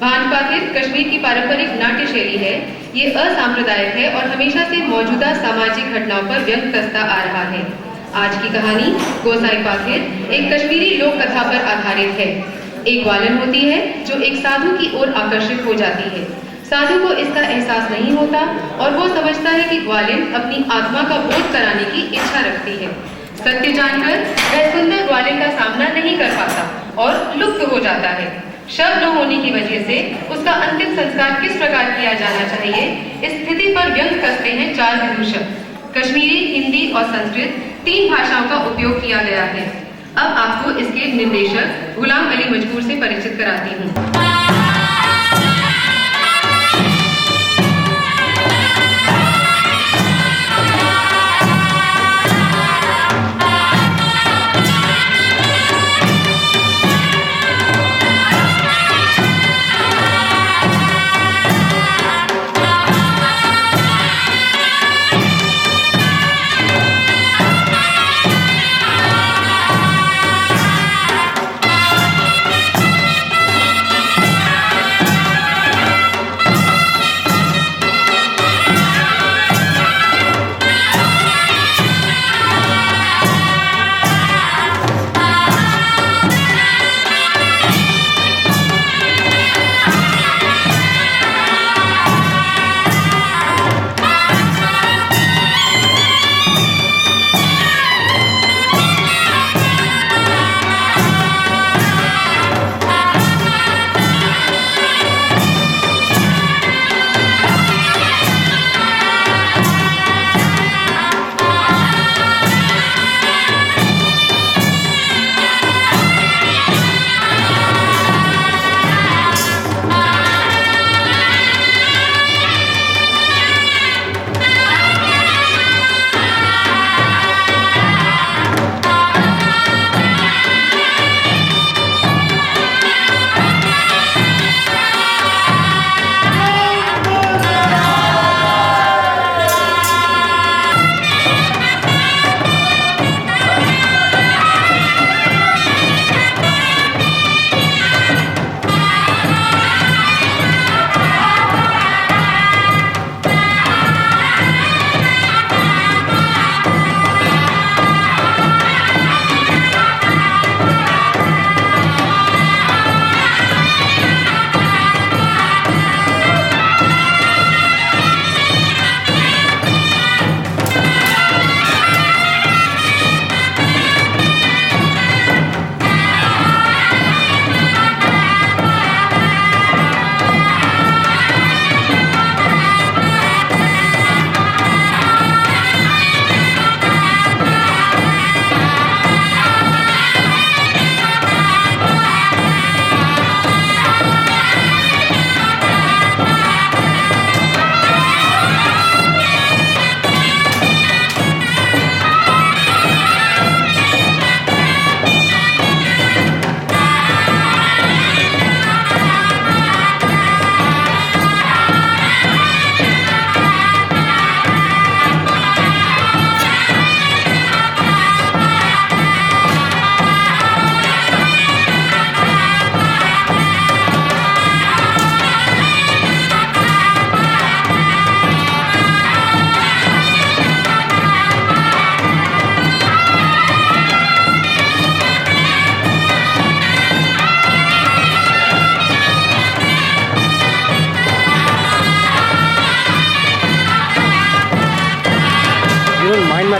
भान पाखिर कश्मीर की पारंपरिक नाट्य शैली है। ये असांप्रदायिक है और हमेशा से मौजूदा सामाजिक घटनाओं पर व्यंग कसता आ रहा है। आज की कहानी गोसाई पाखिर एक कश्मीरी लोक कथा पर आधारित है। एक ग्वालन होती है जो एक साधु की ओर आकर्षित हो जाती है। साधु को इसका एहसास नहीं होता और वो समझता है कि ग्वालिन अपनी आत्मा का बोध कराने की इच्छा रखती है। सत्य जानकर वह सुंदर ग्वालिन का सामना नहीं कर पाता और लुप्त हो जाता है। शव न होने की वजह से उसका अंतिम संस्कार किस प्रकार किया जाना चाहिए, इस स्थिति पर व्यंग कसते हैं चार विदूषक। कश्मीरी, हिंदी और संस्कृत 3 भाषाओं का उपयोग किया गया है। अब आपको इसके निर्देशक गुलाम अली मजबूर से परिचित कराती हूँ।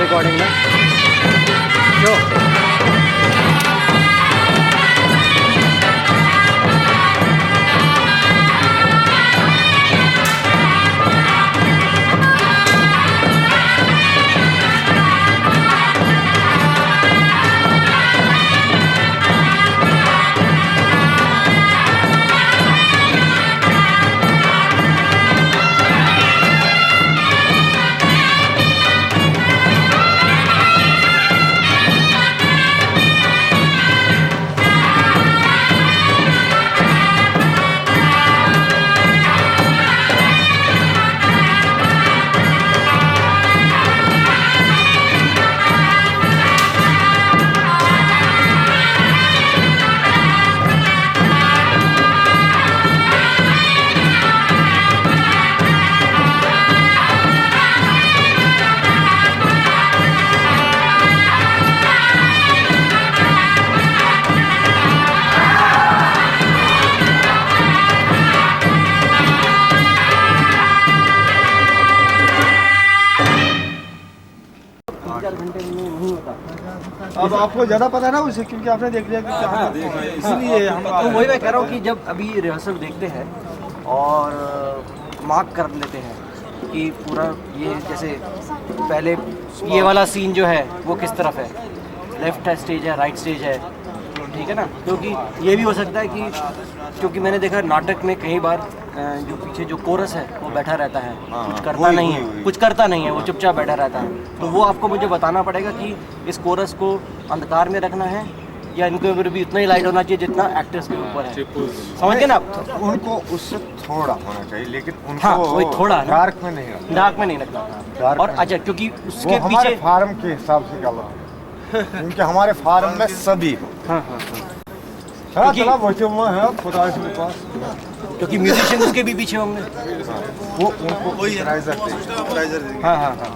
recording na? Yo. अब आपको ज़्यादा पता है ना उसे, क्योंकि आपने देख लिया कि इसलिए हम तो वही मैं कह रहा हूँ कि जब अभी रिहर्सल देखते हैं और मार्क कर लेते हैं कि पूरा ये जैसे पहले ये वाला सीन जो है वो किस तरफ है, लेफ्ट स्टेज है, राइट स्टेज है, ठीक है ना। क्योंकि ये भी हो सकता है कि क्योंकि मैंने देखा नाटक में कई बार जो पीछे जो कोरस है वो बैठा रहता है, कुछ करता नहीं है, कुछ करता नहीं है, वो चुपचाप बैठा रहता है। तो वो आपको मुझे बताना पड़ेगा कि इस कोरस को अंधकार में रखना है या इनके ऊपर भी उतना ही लाइट होना चाहिए जितना एक्टर्स के ऊपर है। समझ गए ना आप? उनको उससे थोड़ा होना चाहिए, लेकिन उनको हाँ, वही थोड़ा ना। डार्क में नहीं रखना। डार्क में नहीं रखना। डार्क और में अच्छा, क्योंकि वो उसके हमारे पीछे फार्म के हिसाब से गलत है, क्योंकि हमारे फार्म में सभी हो। हाँ हाँ हाँ, चला बचे हुए हैं खुदा के पास, क्योंकि म्यूजिशियन उसके भी पीछे होंगे। वो उनको प्राइजर देंगे। हाँ हाँ हाँ।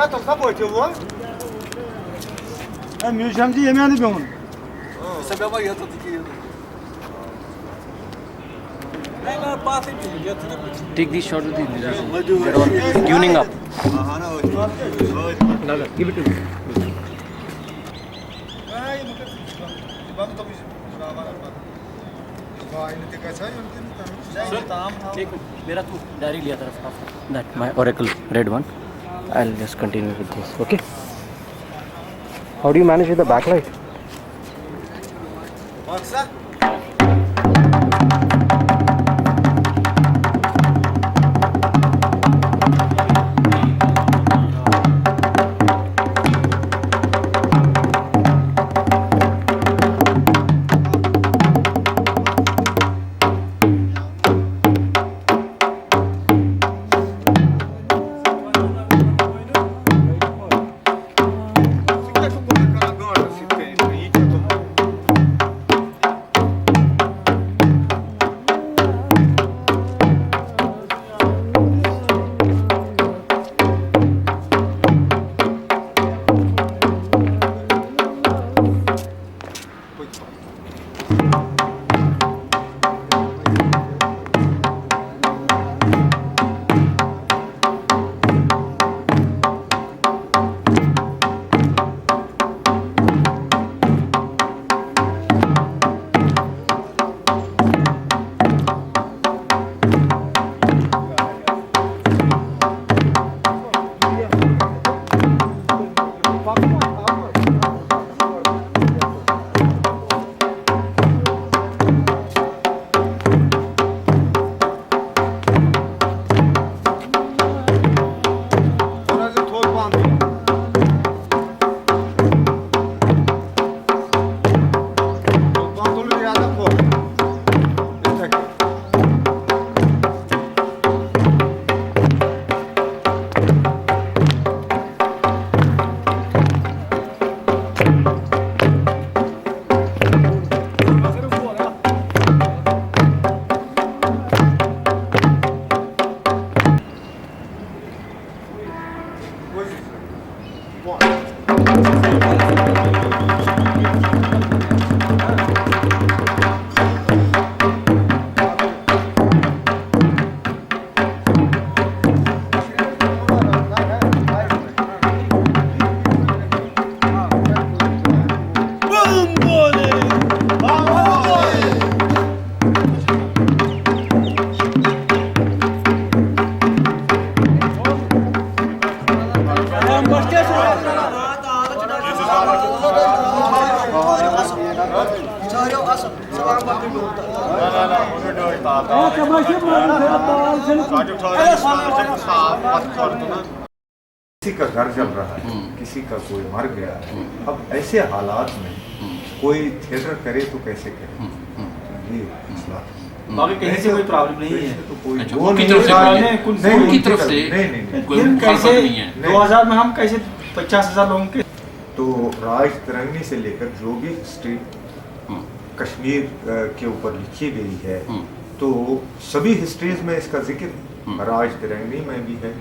तो सब बचे हुए museum ji yemeğini bir onun. Take these shots with the musician. They're all tuning up. Give it to me. मेरा तू डायरी लिया था that my oracle red one. I'll just continue with this. Okay. How do you manage with the backlight? किसी का घर जल रहा है, किसी का कोई मर गया है। अब ऐसे हालात में कोई थिएटर करे तो कैसे करे? ये मसला है। बाकी कहीं से कोई प्रॉब्लम नहीं है। तो कोई अच्छा, वो उनकी नहीं तरफ से है। कोई- नहीं, उनकी तरफ से नहीं। कोई फिर मुखालफत कैसे नहीं है। 2000 में हम कैसे 50,000 लोगों के तो राज तिरंगी से लेकर जो भी हिस्ट्री कश्मीर के ऊपर लिखी गई है, तो सभी हिस्ट्रीज में इसका जिक्र राज तिरंगी में भी है।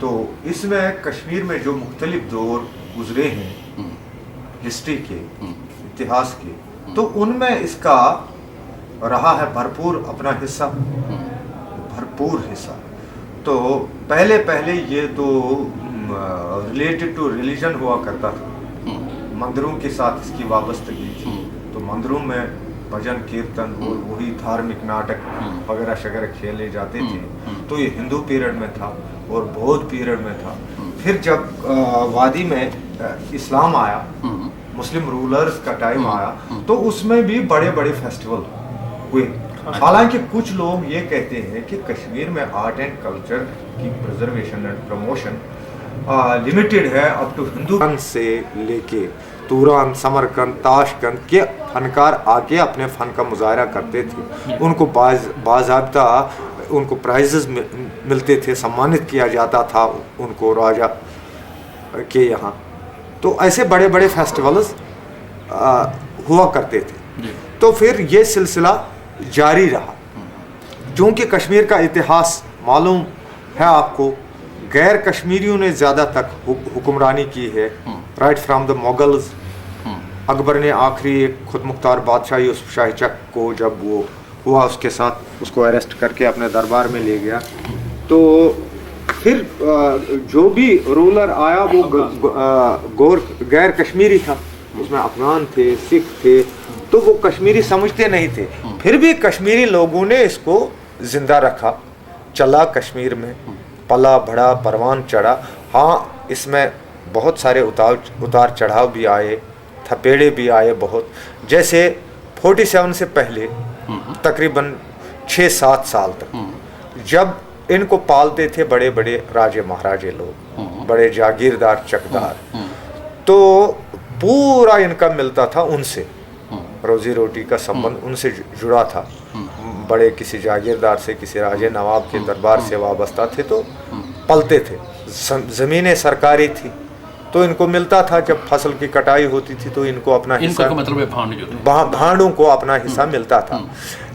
तो इसमें कश्मीर में जो मुख्तलिफ दौर गुजरे हैं हिस्ट्री के, इतिहास के, तो उनमें इसका रहा है भरपूर अपना हिस्सा, भरपूर हिस्सा। तो पहले ये तो रिलेटेड टू रिलीजन हुआ करता था, मंदिरों के साथ इसकी वाबस्तगी थी। तो मंदिरों में भजन कीर्तन और वही धार्मिक नाटक वगैरह शगैरह खेले जाते थे। तो ये हिंदू पीरियड में था और बौद्ध पीरियड में था। फिर जब वादी में इस्लाम आया, मुस्लिम रूलर्स का टाइम आया, तो उसमें भी बड़े बड़े फेस्टिवल हुए। हालांकि कुछ लोग ये कहते हैं कि कश्मीर में आर्ट एंड कल्चर की प्रिजर्वेशन एंड प्रमोशन लिमिटेड है अप टू हिंदू से लेके तुरान, समरकंद, ताशकंद के फनकार आके अपने फन का मुजाहरा करते थे। उनको बाज़ाब्ता उनको प्राइजेस मिलते थे, सम्मानित किया जाता था उनको राजा के यहाँ। तो ऐसे बड़े बड़े फेस्टिवल्स हुआ करते थे। तो फिर ये सिलसिला जारी रहा। क्योंकि कश्मीर का इतिहास मालूम है आपको, गैर कश्मीरियों ने ज़्यादा तक हुक्मरानी की है, right from the Mughals. Akbar ने आखिरी एक खुद मुख्तार बादशाह यूसुफ शाही चक को जब वो हुआ, उसके साथ उसको अरेस्ट करके अपने दरबार में ले गया। तो फिर जो भी रूलर आया वो गैर कश्मीरी था, उसमें अफगान थे, सिख थे, तो वो कश्मीरी समझते नहीं थे। फिर भी कश्मीरी लोगों ने इसको जिंदा रखा, चला कश्मीर में, पला बढ़ा, परवान चढ़ा। हाँ, इसमें बहुत सारे उतार चढ़ाव भी आए, थपेड़े भी आए बहुत। जैसे 47 से पहले तकरीबन 6-7 साल तक जब इनको पालते थे बड़े बड़े राजे महाराजे लोग, बड़े जागीरदार चकदार, तो पूरा इनका मिलता था उनसे, रोजी रोटी का संबंध उनसे जुड़ा था। बड़े किसी जागीरदार से, किसी राजे नवाब के दरबार से वाबस्ता थे, तो पलते थे। ज़मीनें सरकारी थी, तो इनको मिलता था। जब फसल की कटाई होती थी तो इनको अपना हिस्सा, मतलब भांडों को अपना हिस्सा मिलता था।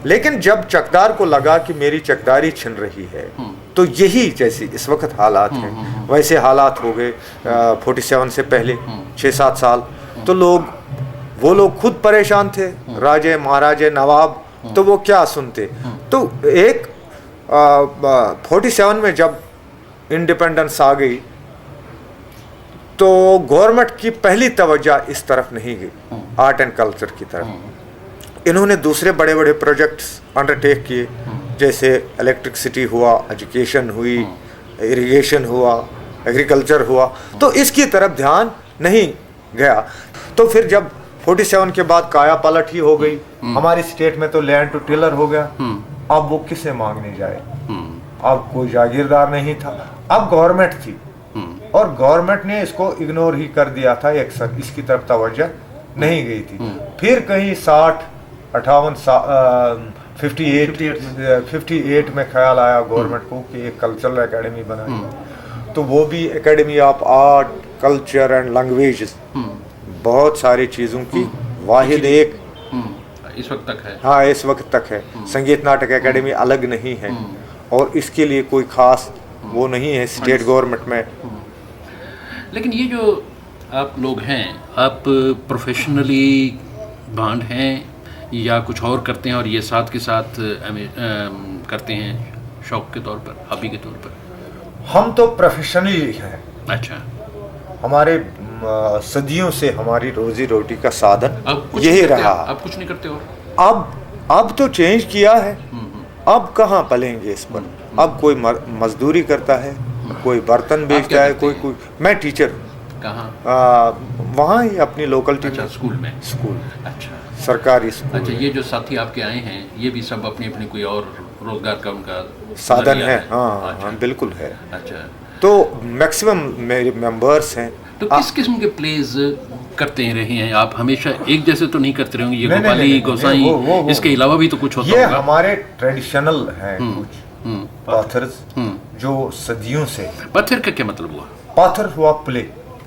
लेकिन जब चकदार को लगा कि मेरी चकदारी छिन रही है, तो यही जैसे इस वक्त हालात हैं वैसे हालात हो गए 47 से पहले 6-7 साल। तो वो लोग खुद परेशान थे, राजे महाराजे नवाब, तो वो क्या सुनते। तो एक 47 में जब इंडिपेंडेंस आ गई, तो गवर्नमेंट की पहली तवज्जो इस तरफ नहीं गई, आर्ट एंड कल्चर की तरफ। इन्होंने दूसरे बड़े बड़े प्रोजेक्ट्स अंडरटेक किए, जैसे इलेक्ट्रिसिटी हुआ, एजुकेशन हुई, इरिगेशन हुआ, एग्रीकल्चर हुआ, तो इसकी तरफ ध्यान नहीं गया। तो फिर जब 47 के बाद काया पलट ही हो गई, हमारी स्टेट में तो लैंड टू टिलर हो गया। अब वो किसे मांगने जाए, अब कोई जागीरदार नहीं था, अब गवर्नमेंट थी, और गवर्नमेंट ने इसको इग्नोर ही कर दिया था, अक्सर इसकी तरफ तवज्जो नहीं गई थी। फिर कहीं 58 में ख्याल आया गवर्नमेंट को कि एक कल्चरल एकेडमी बनाई। तो वो भी academy of art, culture and languages, बहुत सारी चीज़ों की वाहिद एक इस वक्त तक है। हाँ, इस वक्त तक है। संगीत नाटक एकेडमी अलग नहीं है, और इसके लिए कोई खास वो नहीं है स्टेट गवर्नमेंट में। लेकिन ये जो आप लोग हैं, आप प्रोफेशनली बांड हैं या कुछ और करते हैं, और ये साथ के साथ करते हैं शौक के तौर पर, हॉबी के तौर पर? हम तो प्रोफेशनली हैं। अच्छा। हमारे सदियों से हमारी रोजी रोटी का साधन अब यही रहा। अब कुछ नहीं करते हो? अब तो चेंज किया है। अब कहाँ पलेंगे इस पर। अब कोई मजदूरी करता है, कोई बर्तन बेचता है, कोई मैं टीचर हूँ। कहाँ? वहाँ ही अपनी लोकलिटी में। स्कूल में? स्कूल। अच्छा, सरकारी स्कूल। अच्छा, ये जो साथी आपके आए हैं, ये भी सब अपनी अपनी कोई और रोजगार का उनका साधन है? हाँ, अच्छा। हाँ, बिल्कुल है। अच्छा। तो मैक्सिमम मेरे मेंबर्स हैं। तो किस किस्म के प्लेज करते रहे हैं आप? हमेशा एक जैसे तो नहीं करते रहेंगे, ये गोपाली, गोसाई, इसके अलावा भी तो कुछ होता ये होगा? हमारे ट्रेडिशनल हैं कुछ पाथर्स जो सदियों से। पाथर का क्या मतलब हुआ? पाथर हुआ प्ले,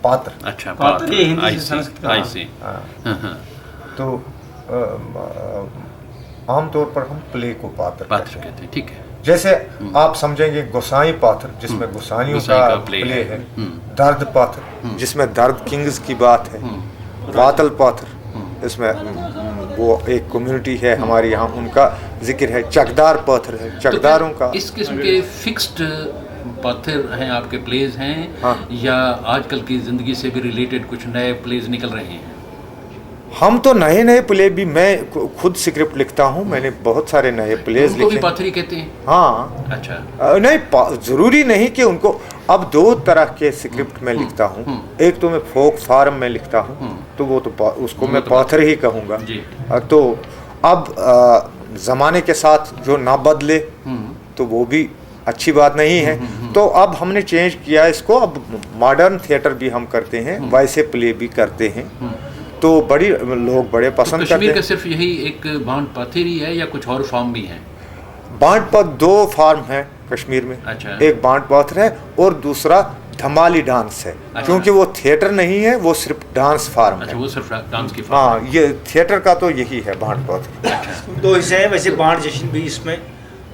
पात्र। अच्छा, पात्र ये हिंदी आई से सी, संस्कृत आई का। सी। तो आमतौर पर हम प्ले को पात्र कहते हैं। ठीक है। जैसे आप समझेंगे गोसाई पात्र, जिसमें गोसाइयों का प्ले है, दर्द पात्र जिसमें दर्द किंग्स की बात है, वातल पात्र इसमें वो एक कम्युनिटी है हमारे यहाँ, उनका जिक्र है, चकदार पात्र है, चकदारों का। इस किस्म के फिक्स्ड पत्थर हैं आपके प्लेज हैं हाँ। या आजकल की ज़िंदगी से भी रिलेटेड कुछ नए प्लेज निकल रहे हैं? हम तो नए नए प्ले भी, मैं खुद स्क्रिप्ट लिखता हूँ, मैंने बहुत सारे नए प्लेज उनको भी लिखे। पत्थरी कहते हैं? हाँ। अच्छा। नहीं, जरूरी नहीं कि उनको। अब दो तरह के स्क्रिप्ट में लिखता हूँ। एक तो मैं फोक फार्म में लिखता हूँ, तो वो तो उसको मैं पत्थर ही कहूँगा। जी। तो अब ज़माने के साथ जो ना बदले तो वो भी अच्छी बात नहीं है। तो अब हमने चेंज किया इसको, अब मॉडर्न थिएटर भी हम करते हैं, वैसे प्ले भी करते हैं, तो लोग बड़े पसंद करते कश्मीर का हैं। सिर्फ यही एक बांड पत्थरी है या कुछ और फॉर्म भी हैं? बांट पथ 2 फार्म है कश्मीर में। अच्छा। एक बांट पथ है और दूसरा धमाली डांस है। अच्छा। क्योंकि वो थिएटर नहीं है, वो सिर्फ डांस फार्म अच्छा, है। वो सिर्फ डांस की फॉर्म। हाँ, ये थिएटर का तो यही है बांट पथ। अच्छा। 2 हिस्से हैं, वैसे बाढ़ जश्न भी इसमें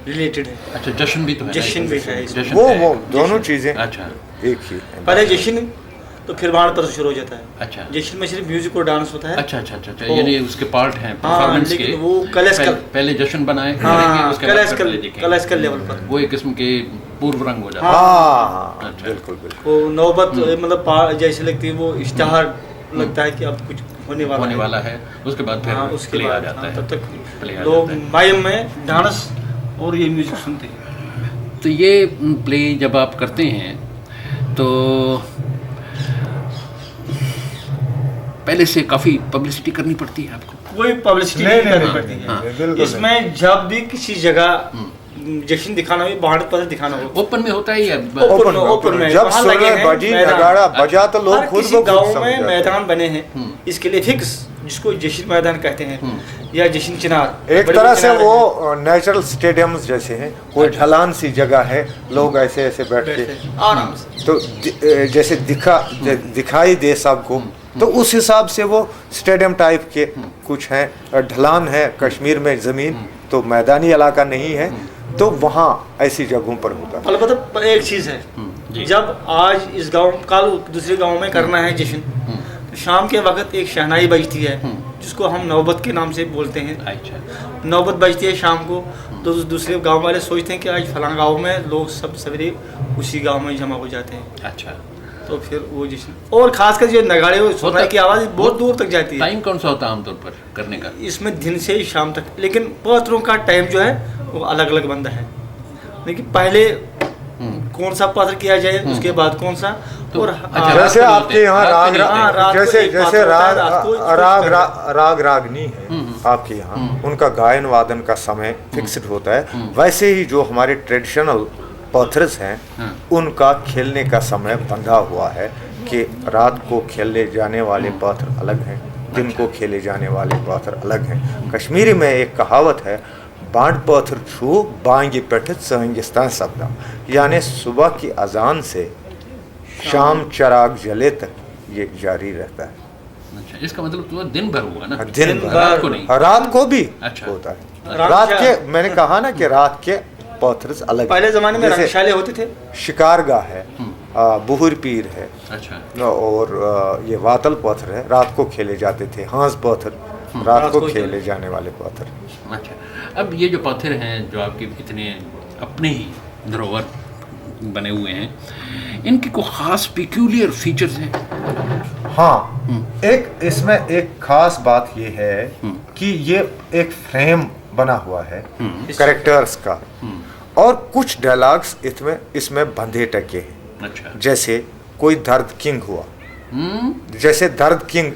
रिलेटेड है। अच्छा, जश्न भी तो है? जश्न भी है इसमें। जश्न वो है। वो दोनों चीजें अच्छा। एक ही है। पहले जश्न तो फिर बाढ़ पर शुरू हो जाता है। अच्छा। जश्न में सिर्फ म्यूजिक और डांस होता है। अच्छा अच्छा अच्छा अच्छा, यानी उसके पार्ट हैं हाँ, परफॉर्मेंस के। लेकिन वो क्लासिकल पहले जश्न बनाए करेंगे, हाँ, उसके बाद फिर play दिखेंगे। क्लासिकल लेवल पर वो एक किस्म के पूर्व रंग हो जाता हाँ है। हाँ हाँ, अच्छा। बिल्कुल बिल्कुल। वो नौबत मतलब जैसे लगती है, वो इश्तहार लगता है कि अब कुछ होने वाला है। उसके बाद फिर हाँ, उसके प्ले आ बाद जाता हाँ, है। तब प्ले तक आ लोग जाता है। मायम में डांस और ये म्यूजिक सुनते हैं। तो ये प्ले जब आप करते हैं तो पहले से काफ़ी पब्लिसिटी करनी पड़ती है आपको? कोई पब्लिसिटी नहीं, नहीं करनी नहीं, पड़ती हाँ, है बिल्कुल इसमें। जब भी किसी जगह जश्न दिखाना हो, बाहर पर दिखाना हो, ओपन में होता है या ओपन में जब वहाँ सुर लगे हैं बजी मैदान। नगाड़ा बजा तो लोग हर खुद किसी ब खुद गांव समझ में जाते हैं। मैदान बने हैं इसके लिए फिक्स, जिसको जश्न मैदान कहते हैं या जश्न चिनार। एक बड़े तरह बड़े से चिनार हैं। वो नेचुरल स्टेडियम्स जैसे हैं, कोई ढलान सी जगह है, लोग ऐसे ऐसे बैठ बैठते के हैं आराम से। तो जैसे दिखाई दे सबको, तो उस हिसाब से वो स्टेडियम टाइप के कुछ हैं। ढलान है कश्मीर में ज़मीन, तो मैदानी इलाका नहीं है, तो वहाँ ऐसी जगहों पर होता है। अलबत्ता एक चीज़ है, जी। जब आज इस गांव कल दूसरे गांव में करना है जश्न, तो शाम के वक्त एक शहनाई बजती है जिसको हम नौबत के नाम से बोलते हैं। अच्छा। नौबत बजती है शाम को, तो दूसरे गांव वाले सोचते हैं कि आज फलां गांव में लोग सब सवेरे उसी गांव में जमा हो जाते हैं, अच्छा, तो फिर वो जश्न। और खासकर जो नगाड़े और सोनाई की आवाज़ बहुत दूर तक जाती है। टाइम कौन सा होता है आमतौर पर करने का? इसमें दिन से शाम तक, लेकिन पात्रों का टाइम जो है वो अलग अलग बनता है। लेकिन पहले कौन सा पात्र किया जाए, उसके बाद कौन सा। तो और अच्छा, जैसे रात को आपके यहाँ रात को राग नहीं होते। हाँ, रात को जैसे एक जैसे पात्र होता है, राग रात को राग कुछ राग रागनी है आपके यहाँ, उनका गायन वादन का समय फिक्स्ड होता है। वैसे ही जो हमारे ट्रेडिशनल पथर्स हैं, उनका खेलने का समय बंधा हुआ है कि रात को खेले जाने वाले पत्थर अलग हैं, दिन को खेले जाने वाले पत्थर अलग हैं। कश्मीरी में एक कहावत है, बांड पत्थर छू बांगी पेठत सहंगिस्तान शब्द, यानी सुबह की अजान से शाम चराग जले तक ये जारी रहता है। अच्छा, इसका मतलब तो दिन भर हुआ ना? दिन भर, रात को नहीं? रात को भी अच्छा। होता है। रात रात क्या? के मैंने कहा ना कि रात के पत्थर्स अलग पहले ज़माने में जैसे रंगशाले होते थे। शिकारगाह है, बुहुर पीर है, अच्छा। और ये वातल पत्थर है, रात को खेले जाते थे। हांस पत्थर रात को खेले जाने वाले पत्थर। अच्छा, अब ये जो पत्थर हैं जो आपके इतने अपने ही धरोहर बने हुए हैं, इनकी कोई ख़ास पिक्यूलियर फीचर्स हैं? हाँ, एक इसमें एक खास बात ये है कि ये एक फ्रेम बना हुआ है कैरेक्टर्स का, और कुछ डायलॉग्स इसमें बंधे टके हैं। अच्छा। जैसे कोई दर्द किंग हुआ, जैसे दर्द किंग,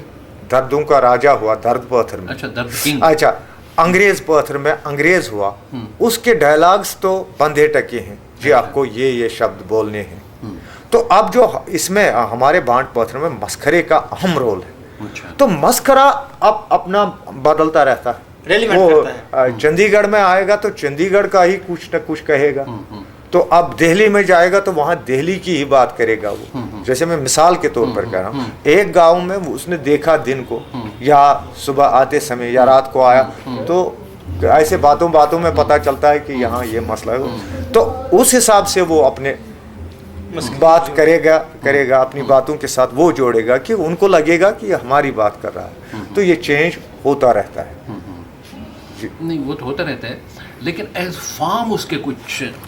दर्दों का राजा हुआ दर्द पत्थर में। अच्छा, दर्द किंग। अच्छा, अंग्रेज पत्थर में अंग्रेज हुआ, उसके डायलॉग्स तो बंधे टके हैं जी, आपको ये शब्द बोलने हैं। तो अब जो इसमें हमारे बांट पत्थर में मस्खरे का अहम रोल है। अच्छा। तो मस्खरा अब अपना बदलता रहता है। रेलिवेंट वो करता है। चंडीगढ़ में आएगा तो चंडीगढ़ का ही कुछ न कुछ कहेगा, तो अब दिल्ली में जाएगा तो वहाँ दिल्ली की ही बात करेगा वो। जैसे मैं मिसाल के तौर पर कह रहा हूँ, एक गांव में उसने देखा दिन को या सुबह आते समय या रात को आया, तो ऐसे बातों बातों में पता चलता है कि यहाँ ये मसला है। तो उस हिसाब से वो अपने बात करेगा अपनी बातों के साथ वो जोड़ेगा कि उनको लगेगा कि हमारी बात कर रहा है। तो ये चेंज होता रहता है। नहीं, वो तो होता रहता है, लेकिन एज फॉर्म उसके कुछ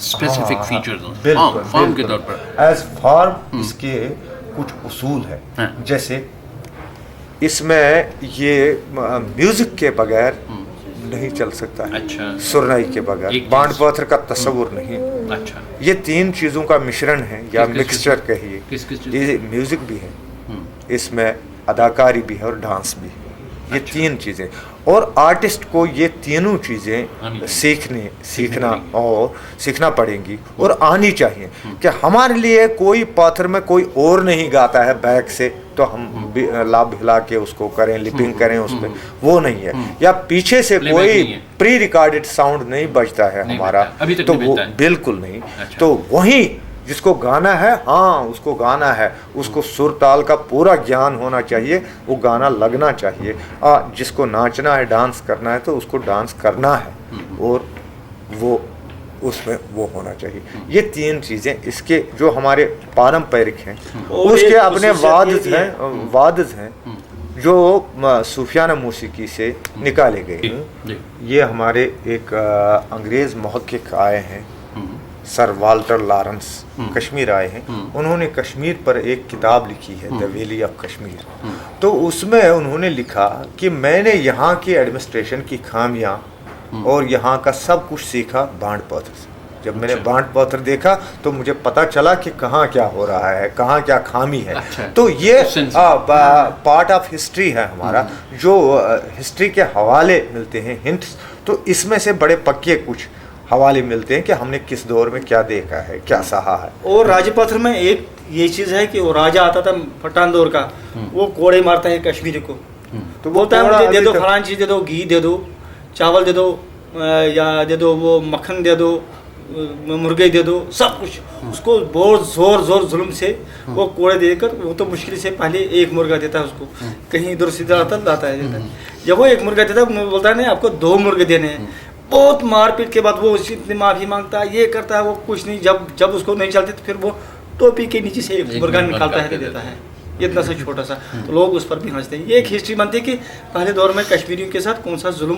स्पेसिफिक फीचर्स हों, बिल्कुल, फॉर्म के बिल्कुल। तौर पर। एज फॉर्म इसके कुछ उसूल है। हाँ। जैसे इसमें ये म्यूजिक के बगैर नहीं चल सकता है, अच्छा। सुरनाई के बगैर एक बांड चीज़। पत्थर का तस्वुर नहीं। अच्छा। ये तीन चीज़ों का मिश्रण है या किस-किस मिक्सचर चीज़? कहिए। किस-किस चीज़? ये म्यूजिक भी है, हम्म, इसमें अदाकारी भी है और डांस भी है। ये अच्छा। तीन चीज़ें, और आर्टिस्ट को ये तीनों आनी चीज़ें चाहिए। सीखना पड़ेंगी। और सीखना पड़ेंगी और आनी चाहिए। कि हमारे लिए कोई पाथर में कोई और नहीं गाता है बैक से तो हम लाभ हिला के उसको करें, लिपिंग करें उस पर, वो नहीं है। या पीछे से Playback कोई नहीं है। प्री रिकॉर्डेड साउंड नहीं बजता है नहीं हमारा, बजता। अभी तक तो नहीं वो बजता है। बिल्कुल नहीं। अच्छा। तो वही जिसको गाना है, हाँ उसको गाना है, उसको सुर ताल का पूरा ज्ञान होना चाहिए, वो गाना लगना चाहिए। जिसको नाचना है, डांस करना है, तो उसको डांस करना है और वो उसमें वो होना चाहिए। ये तीन चीज़ें इसके जो हमारे पारंपरिक हैं, और उसके एक अपने खुसूसियत वादज ये भी है। हैं, वादज हैं जो सूफियाना मौसीकी से निकाले गए हैं। जी। ये हमारे एक अंग्रेज़ मुहक्किक आए हैं, हम्म, सर वाल्टर लॉरेंस, कश्मीर आए हैं। उन्होंने कश्मीर पर एक किताब लिखी है, द वैली ऑफ कश्मीर। तो उसमें उन्होंने लिखा कि मैंने यहाँ की एडमिनिस्ट्रेशन की खामियां और यहाँ का सब कुछ सीखा बांड पत्थर से। जब मैंने अच्छा। बांड पत्थर देखा तो मुझे पता चला कि कहाँ क्या हो रहा है, कहाँ क्या खामी है। अच्छा। तो ये Sense- पार्ट ऑफ हिस्ट्री है हमारा, जो हिस्ट्री के हवाले मिलते हैं, हिंट्स। तो इसमें से बड़े पक्के कुछ हवाले मिलते हैं कि हमने किस दौर में क्या देखा है, क्या सहा है। और राजपत्र में एक ये चीज़ है कि वो राजा आता था पठान दौर का, वो कोड़े मारता है कश्मीरी को, तो वो बोलता है कोड़ा मुझे दे अभी दो तक- फलानी चीज़ दे दो, घी दे दो, चावल दे दो, या दे दो वो मक्खन दे दो, मुर्गे दे दो, सब कुछ। उसको बहुत जोर जोर जुल्म से वो कोड़े देकर, वो तो मुश्किल से पहले एक मुर्गा देता है उसको, कहीं इधर सीधा आता लाता है देता है। जब वो एक मुर्गा देता है, बोलता है नहीं आपको 2 मुर्गे देने हैं। बहुत मारपीट के बाद वो उसकी इतनी माफ़ी मांगता है, ये करता है, वो कुछ नहीं। जब उसको नहीं चलते तो फिर वो टोपी के नीचे से एक एक मुर्गा मुर्गा निकालता है, निकाल दे के देता है, इतना सा छोटा सा। तो लोग उस पर भी हंसते हैं। ये एक हिस्ट्री बनती है कि पहले दौर में कश्मीरियों के साथ कौन सा जुल्म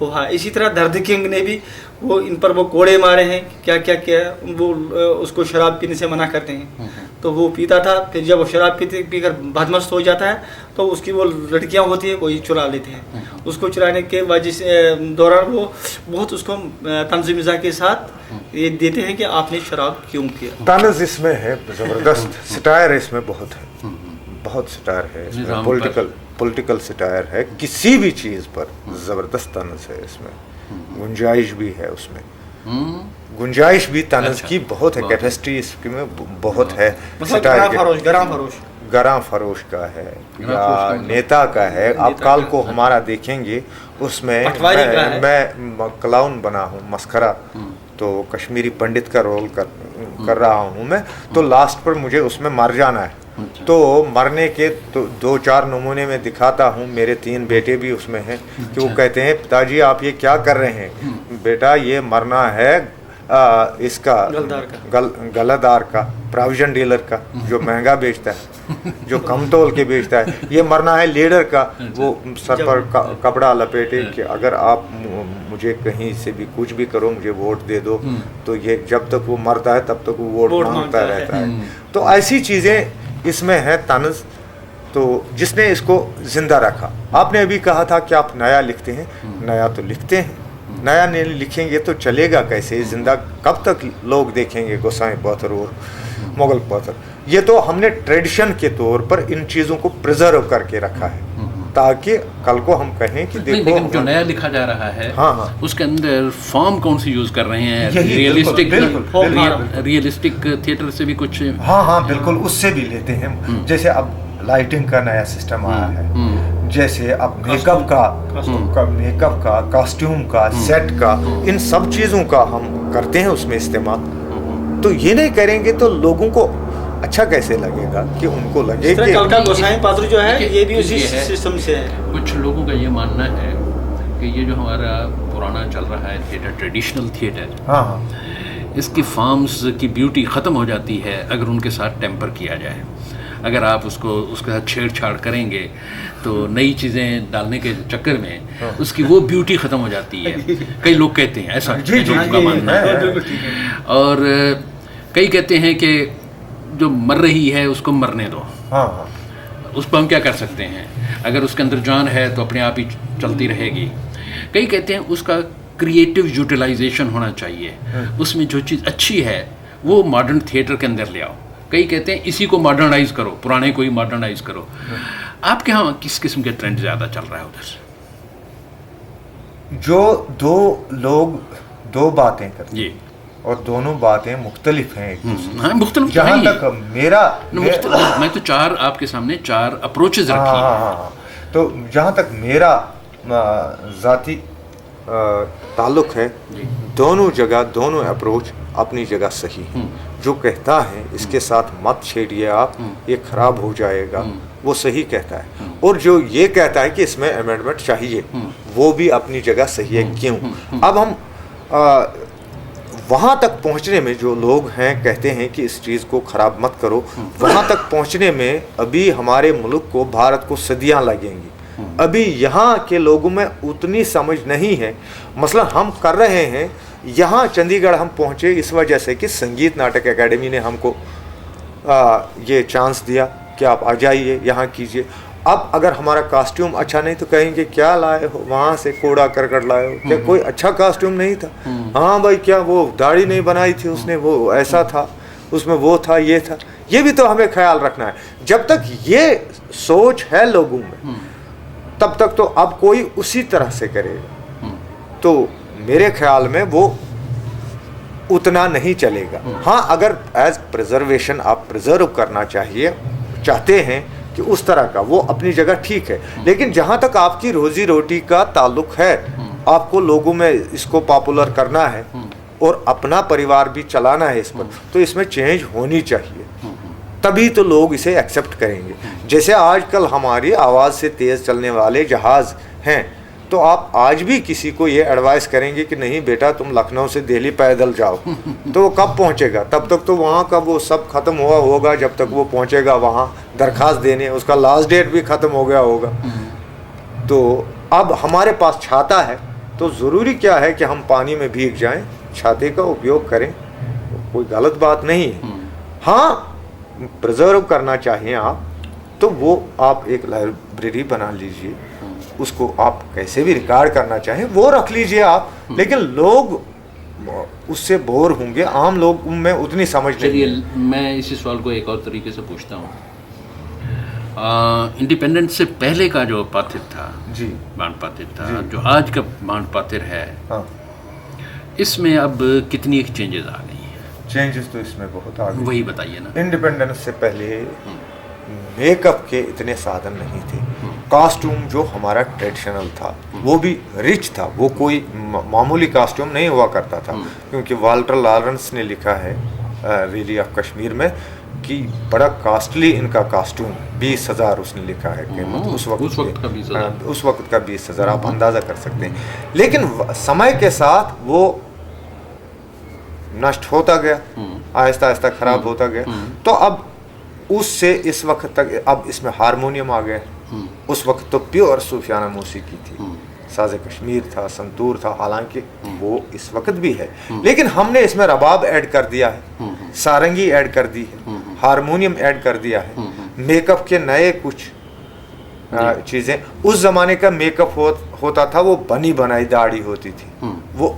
हुआ है। इसी तरह दर्द किंग ने भी वो इन पर वो कोड़े मारे हैं, क्या क्या किया। वो उसको शराब पीने से मना करते हैं, तो वो पीता था। फिर जब वो शराब पीकर बदमस्त हो जाता है तो उसकी वो लड़कियां होती है, वही चुरा लेते हैं। उसको चुराने के वजह से दौरान वो बहुत उसको तंज़-ए-मिज़ाह के साथ ये देते हैं कि आपने शराब क्यों किया। तानज़ इसमें है ज़बरदस्त, सटायर इसमें बहुत है, बहुत सटायर है इसमें, निज़ाम पर। पॉलिटिकल सटायर है, किसी भी चीज़ पर ज़बरदस्त तानज़ है इसमें। गुंजाइश भी है उसमें, गुंजाइश भी तानज़ अच्छा, की बहुत है, बहुत है। कैपेसिटी इसकी में बहुत है। मतलब सटायर के गराम फरोश गरां फरोश का है गरां या फरोश का मतलब? नेता का है। आप नेता काल का, को हाँ। हमारा देखेंगे उसमें पटवारी का है। मैं क्लाउन बना हूँ, मस्खरा, तो कश्मीरी पंडित का रोल कर रहा हूँ मैं। तो लास्ट पर मुझे उसमें मर जाना है, अच्छा। तो मरने के तो 2-4 नमूने में दिखाता हूँ। मेरे 3 बेटे भी उसमें हैं कि वो कहते हैं पिताजी आप ये क्या कर रहे हैं? बेटा ये मरना है इसका गलदार का, प्रोविजन डीलर का, जो महंगा बेचता है, जो कम तोल के बेचता है। ये मरना है लीडर का, वो सर पर कपड़ा लपेटे कि अगर आप मुझे कहीं से भी कुछ भी करो, मुझे वोट दे दो। तो ये जब तक वो मरता है तब तक वो वोट मांगता रहता है। तो ऐसी चीज़ें इसमें है तानज़, तो जिसने इसको जिंदा रखा। आपने अभी कहा था कि आप नया लिखते हैं, नया तो लिखते हैं, नया नहीं लिखेंगे तो चलेगा कैसे? जिंदा कब तक लोग देखेंगे गोसाई पत्थर और मुगल पत्थर? ये तो हमने ट्रेडिशन के तौर पर इन चीज़ों को प्रिजर्व करके रखा है, ताकि कल को हम कहें कि देखो। लेकिन जो नया लिखा जा रहा है, हाँ। उसके अंदर फॉर्म कौन सी यूज कर रहे हैं? यही, रियलिस्टिक बिल्कुल। रियलिस्टिक थिएटर से भी कुछ? हाँ बिल्कुल, उससे भी लेते हैं। जैसे अब लाइटिंग का नया सिस्टम आया है, जैसे अब मेकअप का, कॉस्ट्यूम का, सेट का, इन सब चीज़ों का हम करते हैं उसमें इस्तेमाल। तो ये नहीं करेंगे तो लोगों को अच्छा कैसे लगेगा कि उनको लगे कि कल का गोसाई पात्र जो है ये भी उसी है। सिस्टम से है। कुछ लोगों का ये मानना है कि ये जो हमारा पुराना चल रहा है थिएटर, ट्रेडिशनल थिएटर, हाँ, इसकी फॉर्म्स की ब्यूटी ख़त्म हो जाती है अगर उनके साथ टेम्पर किया जाए। अगर आप उसके साथ छेड़छाड़ करेंगे तो नई चीज़ें डालने के चक्कर में उसकी वो ब्यूटी ख़त्म हो जाती है। कई लोग कहते हैं ऐसा, लोगों का मानना है। और कई कहते हैं कि जो मर रही है उसको मरने दो। उस पर हम क्या कर सकते हैं? अगर उसके अंदर जान है तो अपने आप ही चलती रहेगी। कई कहते हैं उसका क्रिएटिव यूटिलाइजेशन होना चाहिए, उसमें जो चीज़ अच्छी है वो मॉडर्न थिएटर के अंदर ले आओ। कई कहते हैं इसी को मॉडर्नाइज करो, पुराने को ही मॉडर्नाइज करो। आपके यहाँ किस किस्म के ट्रेंड ज़्यादा चल रहा है उधर से? जो दो लोग दो बातें करते जी, हैं और दोनों बातें मुख्तलिफ हैं एक दूसरे हाँ, मुख्तलिफ जहाँ तक मेरा मैं तो आपके सामने चार अप्रोचेज रखी हैं। तो जहाँ तक मेरा ज़ाती ताल्लुक है, दोनों जगह दोनों अप्रोच अपनी जगह सही है। जो कहता है इसके साथ मत छेड़िए आप, ये खराब हो जाएगा, वो सही कहता है। और जो ये कहता है कि इसमें अमेंडमेंट चाहिए, वो भी अपनी जगह सही है। क्यों? अब हम वहाँ तक पहुँचने में जो लोग हैं कहते हैं कि इस चीज़ को ख़राब मत करो, वहाँ तक पहुँचने में अभी हमारे मुल्क को, भारत को सदियाँ लगेंगी। अभी यहाँ के लोगों में उतनी समझ नहीं है। मसला हम कर रहे हैं, यहाँ चंडीगढ़ हम पहुँचे इस वजह से कि संगीत नाटक एकेडमी ने हमको ये चांस दिया कि आप आ जाइए, यहाँ कीजिए। अब अगर हमारा कॉस्ट्यूम अच्छा नहीं तो कहेंगे क्या लाए हो, वहाँ से कूड़ा करकट लाए हो, क्या कोई अच्छा कॉस्ट्यूम नहीं था? हाँ भाई, क्या वो दाढ़ी नहीं बनाई थी उसने, वो ऐसा था, उसमें वो था, ये था। ये भी तो हमें ख्याल रखना है। जब तक ये सोच है लोगों में तब तक तो अब कोई उसी तरह से करेगा, तो मेरे ख्याल में वो उतना नहीं चलेगा। हाँ, अगर एज प्रिजर्वेशन आप प्रिजर्व करना चाहते हैं कि उस तरह का, वो अपनी जगह ठीक है। लेकिन जहाँ तक आपकी रोजी रोटी का ताल्लुक है, आपको लोगों में इसको पॉपुलर करना है और अपना परिवार भी चलाना है इस पर, तो इसमें चेंज होनी चाहिए, तभी तो लोग इसे एक्सेप्ट करेंगे। जैसे आजकल हमारी आवाज़ से तेज़ चलने वाले जहाज़ हैं, तो आप आज भी किसी को ये एडवाइस करेंगे कि नहीं बेटा तुम लखनऊ से दिल्ली पैदल जाओ, तो वो कब पहुंचेगा? तब तक तो वहाँ का वो सब ख़त्म हुआ होगा। जब तक वो पहुंचेगा वहाँ दरख्वास्त देने, उसका लास्ट डेट भी ख़त्म हो गया होगा। तो अब हमारे पास छाता है, तो ज़रूरी क्या है कि हम पानी में भीग जाएं, छाते का उपयोग करें, कोई गलत बात नहीं है। हाँ, प्रिजर्व करना चाहिए आप, तो वो आप एक लाइब्रेरी बना लीजिए, उसको आप कैसे भी रिकॉर्ड करना चाहें वो रख लीजिए आप, लेकिन लोग उससे बोर होंगे, आम लोग में उतनी समझ नहीं। चलिए, मैं इसी सवाल को एक और तरीके से पूछता हूँ। इंडिपेंडेंस से पहले का जो पाथिर था जी, बाण पाथिर था, जो आज का बाण पाथिर है, हाँ, इसमें अब कितनी चेंजेस आ गई हैं? चेंजेस तो इसमें बहुत आ गए। वही बताइए ना। इंडिपेंडेंस से पहले मेकअप के इतने साधन नहीं थे। कॉस्ट्यूम जो हमारा ट्रेडिशनल था वो भी रिच था, वो कोई मामूली कॉस्ट्यूम नहीं हुआ करता था। क्योंकि वाल्टर लॉरेंस ने लिखा है वैली ऑफ कश्मीर में कि बड़ा कॉस्टली इनका कॉस्ट्यूम, 20,000 उसने लिखा है कीमत उस वक्त का 20,000। उस वक्त का 20,000 आप अंदाज़ा कर सकते हैं। लेकिन समय के साथ वो नष्ट होता गया, आहिस्ता आहिस्ता खराब होता गया। तो अब उससे इस वक्त तक अब इसमें हारमोनियम आ गए। उस वक्त तो प्योर सूफियाना मौसीकी थी, साज़े कश्मीर था, संतूर था, हालांकि वो इस वक्त भी है, लेकिन हमने इसमें रबाब ऐड कर दिया है, सारंगी ऐड कर दी है, हारमोनियम ऐड कर दिया है, मेकअप के नए कुछ चीज़ें। उस ज़माने का मेकअप होता था, वो बनी बनाई दाढ़ी होती थी, वो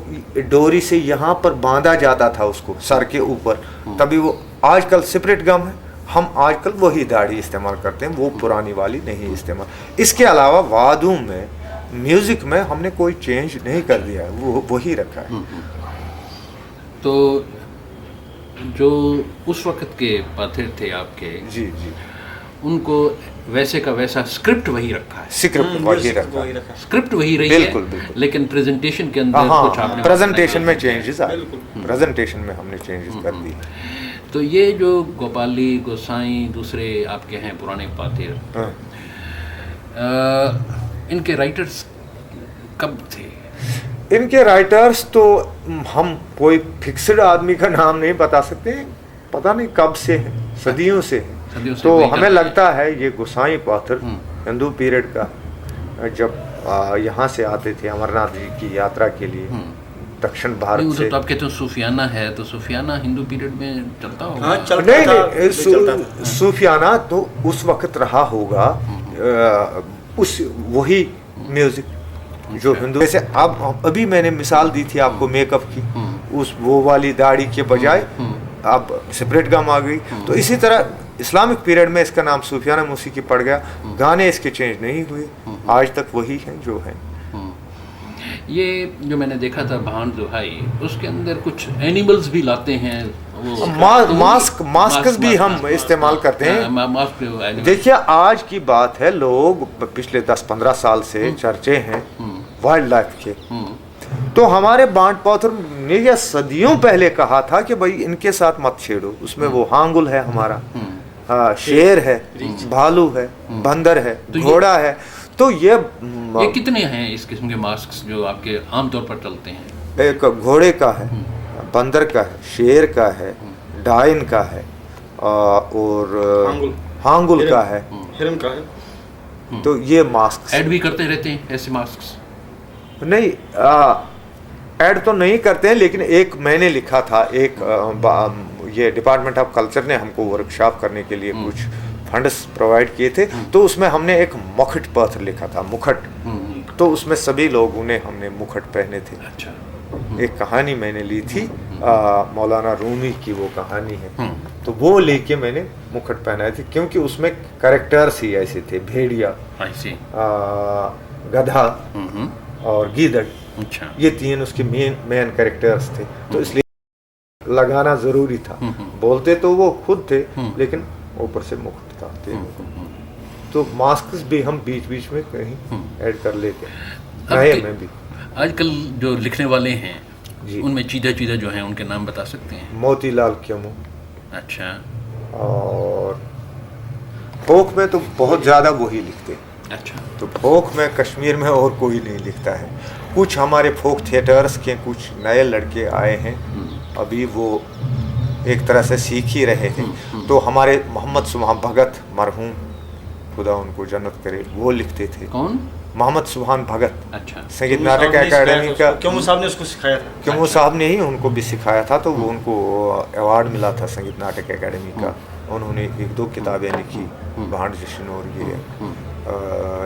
डोरी से यहाँ पर बांधा जाता था उसको सर के ऊपर, तभी वो। आजकल सेपरेट गम है, हम आजकल वही दाढ़ी इस्तेमाल करते हैं, वो पुरानी वाली नहीं इस्तेमाल। इसके अलावा वादों में, म्यूज़िक में हमने कोई चेंज नहीं कर दिया है, वो वही रखा है। तो जो उस वक्त के पाथिर थे आपके, जी जी, उनको वैसे का वैसा स्क्रिप्ट वही रखा है, स्क्रिप्ट वही रखा है, स्क्रिप्ट वही रही बिल्कुल, है, बिल्कुल। लेकिन प्रेजेंटेशन के अंदर कुछ आपने प्रेजेंटेशन में चेंजेस आए, प्रेजेंटेशन में हमने चेंजेस कर दी। तो ये जो गोपाली, गोसाई, दूसरे आपके हैं पुराने पाथिर, इनके राइटर्स कब थे? इनके राइटर्स तो हम कोई फिक्स्ड आदमी का नाम नहीं बता सकते, पता नहीं कब से हैं, सदियों से हैं। सदियों से तो वही हमें चल रहा है। लगता है ये गोसाई पाथर हिंदू पीरियड का, जब यहाँ से आते थे अमरनाथ जी की यात्रा के लिए दक्षिण नहीं, भारत उधर से। तो आप कहते हो सूफियाना है, तो सूफियाना हिंदू पीरियड में चलता होगा। हाँ चलता नहीं था, नहीं, चलता था। सूफियाना तो उस वक्त रहा होगा, उस वही म्यूजिक जो हिंदू, जैसे अब अभी मैंने मिसाल दी थी आपको मेकअप की, उस वो वाली दाढ़ी के बजाय अब सेपरेट गम आ गई। तो इसी तरह इस्लामिक पीरियड में इसका नाम सूफियाना मौसीकी पड़ गया। गाने इसके चेंज नहीं हुए, आज तक वही हैं जो हैं। ये जो मैंने देखा था भांड दुहाई, उसके अंदर कुछ एनिमल्स भी लाते हैं वो मास्क भी हम इस्तेमाल करते हैं। Mask animals। देखिए आज की बात है, लोग पिछले 10-15 साल से चर्चे हैं वाइल्ड लाइफ के। तो हमारे बांट पौथर ने यह सदियों पहले कहा था कि भाई इनके साथ मत छेड़ो। उसमें वो हांगुल है हमारा, शेर है, भालू है, बंदर है, तो घोड़ा है। तो ये कितने हैं इस किस्म के मास्क जो आपके आमतौर पर चलते हैं? एक घोड़े का है, बंदर का है, शेर का है, डाइन का है, और हांगुल का है। हिरन का है। तो ये मास्क ऐड भी करते रहते हैं ऐसे मास्क? नहीं, ऐड तो नहीं करते हैं, लेकिन एक मैंने लिखा था, ये डिपार्टमेंट ऑफ कल्चर ने हमको वर्कशॉप करने के लिए कुछ फंड्स प्रोवाइड किए थे। तो उसमें हमने एक मुखट पत्र लिखा था, मुखट। तो उसमें सभी लोगों ने हमने मुखट पहने थे। अच्छा। एक कहानी मैंने ली थी, मौलाना रूमी की वो कहानी है, तो वो लेके मैंने मुखट पहनाए थे, क्योंकि उसमें कैरेक्टर्स ही ऐसे थे, भेड़िया, गधा और गीदड़। अच्छा। ये तीन उसके मेन कैरेक्टर्स थे, तो इसलिए लगाना जरूरी था। बोलते तो वो खुद थे, लेकिन ऊपर से मुकुट था तीनों को। तो मास्क भी हम बीच बीच में कहीं ऐड कर लेते हैं, नए में भी। आजकल जो लिखने वाले हैं जी। उनमें चीज़ा चीज़ा जो हैं उनके नाम बता सकते हैं? मोतीलाल क्यमू। अच्छा। और फोक में तो बहुत ज़्यादा वही लिखते हैं। अच्छा। तो फोक में कश्मीर में और कोई नहीं लिखता है। कुछ हमारे फोक थिएटर्स के कुछ नए लड़के आए हैं, अभी वो एक तरह से सीख ही रहे हैं। तो हमारे मोहम्मद सुभान भगत मरहूम, खुदा उनको जन्नत करे, वो लिखते थे। कौन? मोहम्मद सुभान भगत। अच्छा। संगीत नाटक एकेडमी का क्यों साहब ने उसको सिखाया था? क्यों साहब ने ही उनको भी सिखाया था। तो वो उनको अवार्ड मिला था संगीत नाटक एकेडमी का। उन्होंने 1-2 किताबें लिखी, भांड जश्न और ये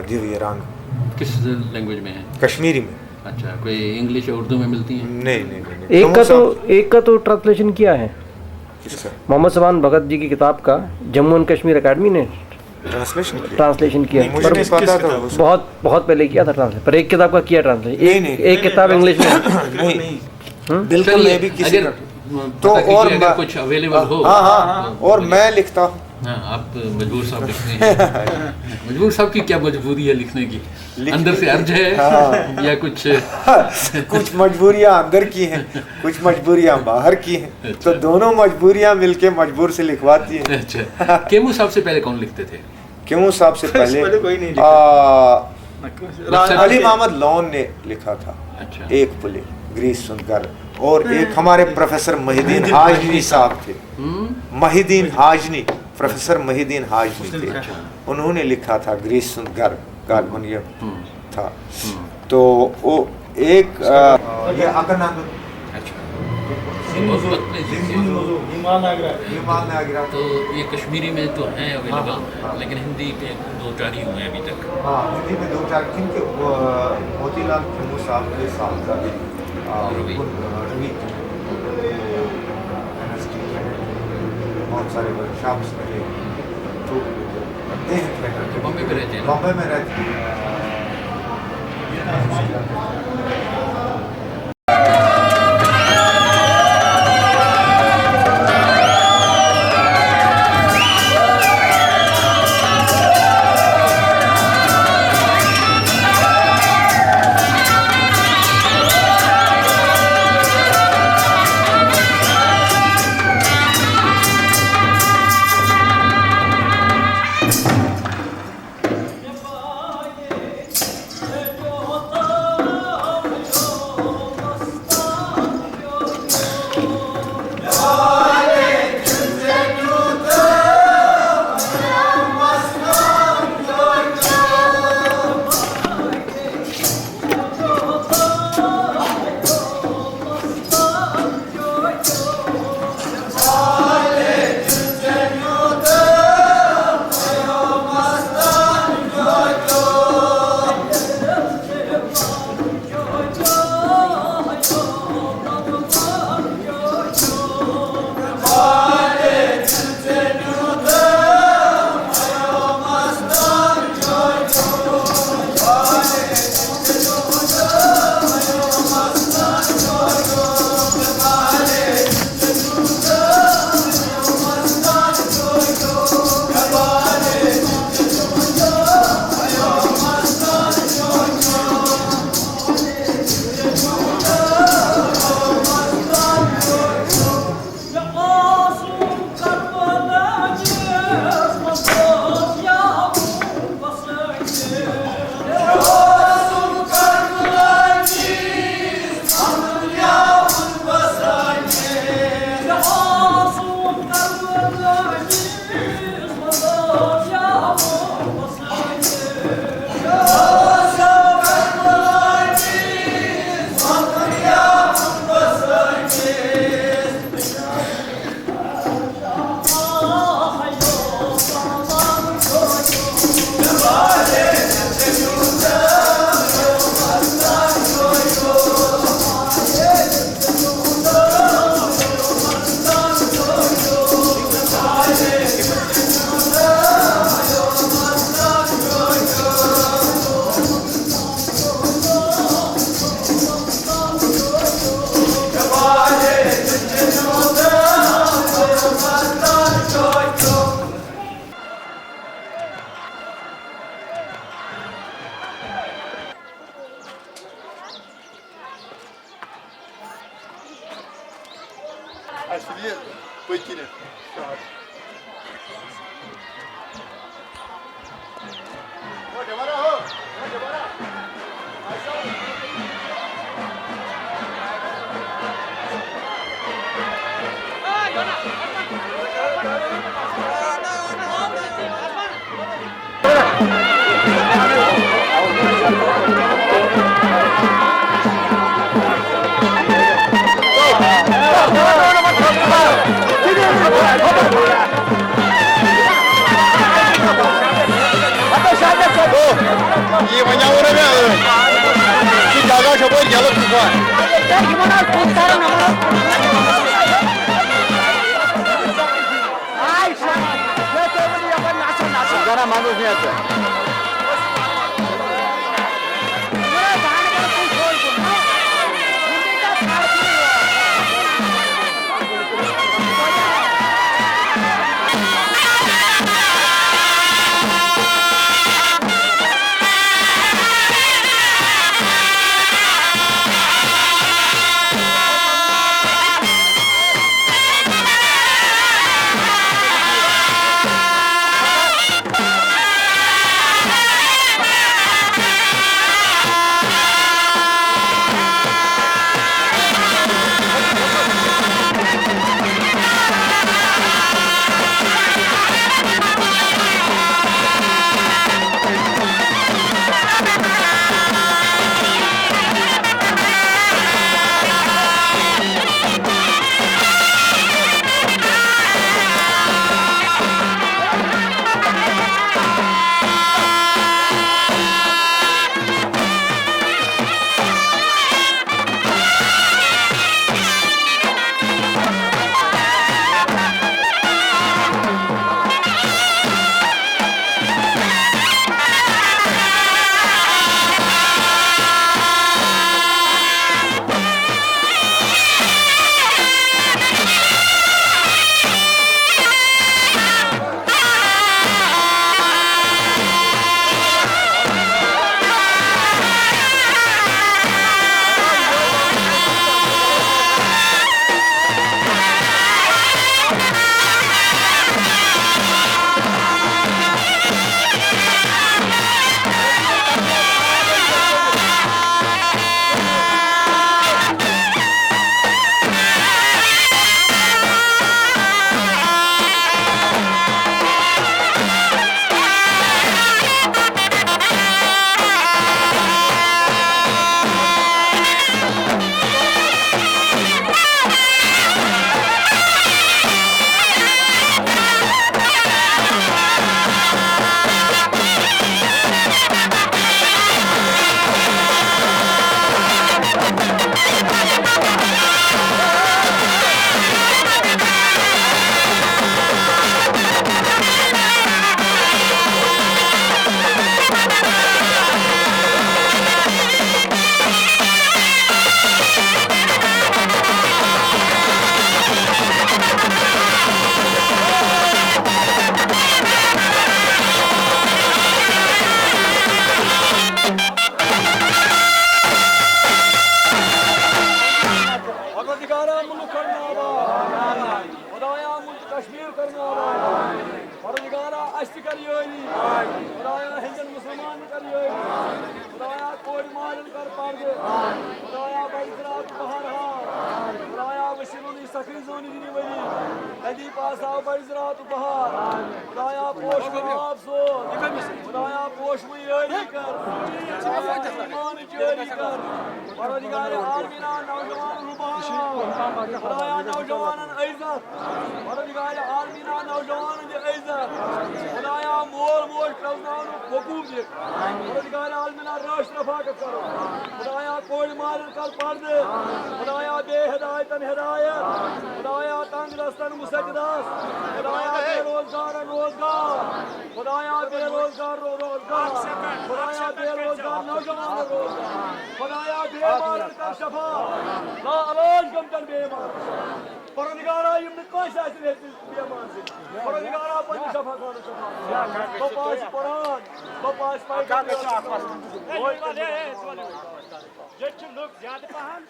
दिव्य रंग। किस लैंग्वेज में है? कश्मीरी में। अच्छा, कोई इंग्लिश और उर्दू में मिलती हैं? नहीं। एक का तो ट्रांसलेशन किया है किसका मोहम्मद सुभान भगत जी की किताब का, जम्मू एंड कश्मीर एकेडमी ने ट्रांसलेशन किया है। मुझे नहीं पता था। बहुत पहले किया था ट्रांसलेशन, पर एक किताब का किया ट्रांसलेशन। एक किताब इंग्लिश में नहीं, बिल्कुल मैं भी किसी अगर तो और अगर कुछ अवेलेबल हो। हाँ, और मैं लिखता हूँ। हाँ, आप मजबूर साहब लिखते हैं। मजबूर साहब की क्या मजबूरी है लिखने की? अंदर से अर्ज है या कुछ? कुछ मजबूरियाँ अंदर की हैं, कुछ मजबूरियाँ बाहर की हैं। तो दोनों मजबूरियाँ मिलके मजबूर से लिखवाती हैं। अच्छा। केमू साहब से पहले कौन लिखते थे? क्यों साहब से पहले कोई नहीं अली मोहम्मद लोन ने लिखा था। अच्छा। एक पुले ग्रीस सुनकर, और एक हमारे प्रोफेसर महिदीन हाजनी साहब थे। महिदीन हाजनी, प्रोफेसर महिदीन हाजनी थे। उन्होंने लिखा था ग्रीस सुनकर, कार्बोनियम था। तो वो एक ये अकनाद तो ये कश्मीरी में तो हैं अवेलेबल, लेकिन हिंदी के 2-4 ही हुए हैं अभी तक। हाँ, हिंदी में 2-4, क्योंकि मोतीलाल खेमू साहब के साहबजादे रवि बहुत सारे वर्कशॉप्स करे, तो करते हैं। बॉम्बे में रहते हैं? बॉम्बे में रहते हैं। Asliye Pekine. Iyi manyağı oraya. Şu daga şapır yalıp tutar. Sana manus ne yaptı? Look ज्यादा पहन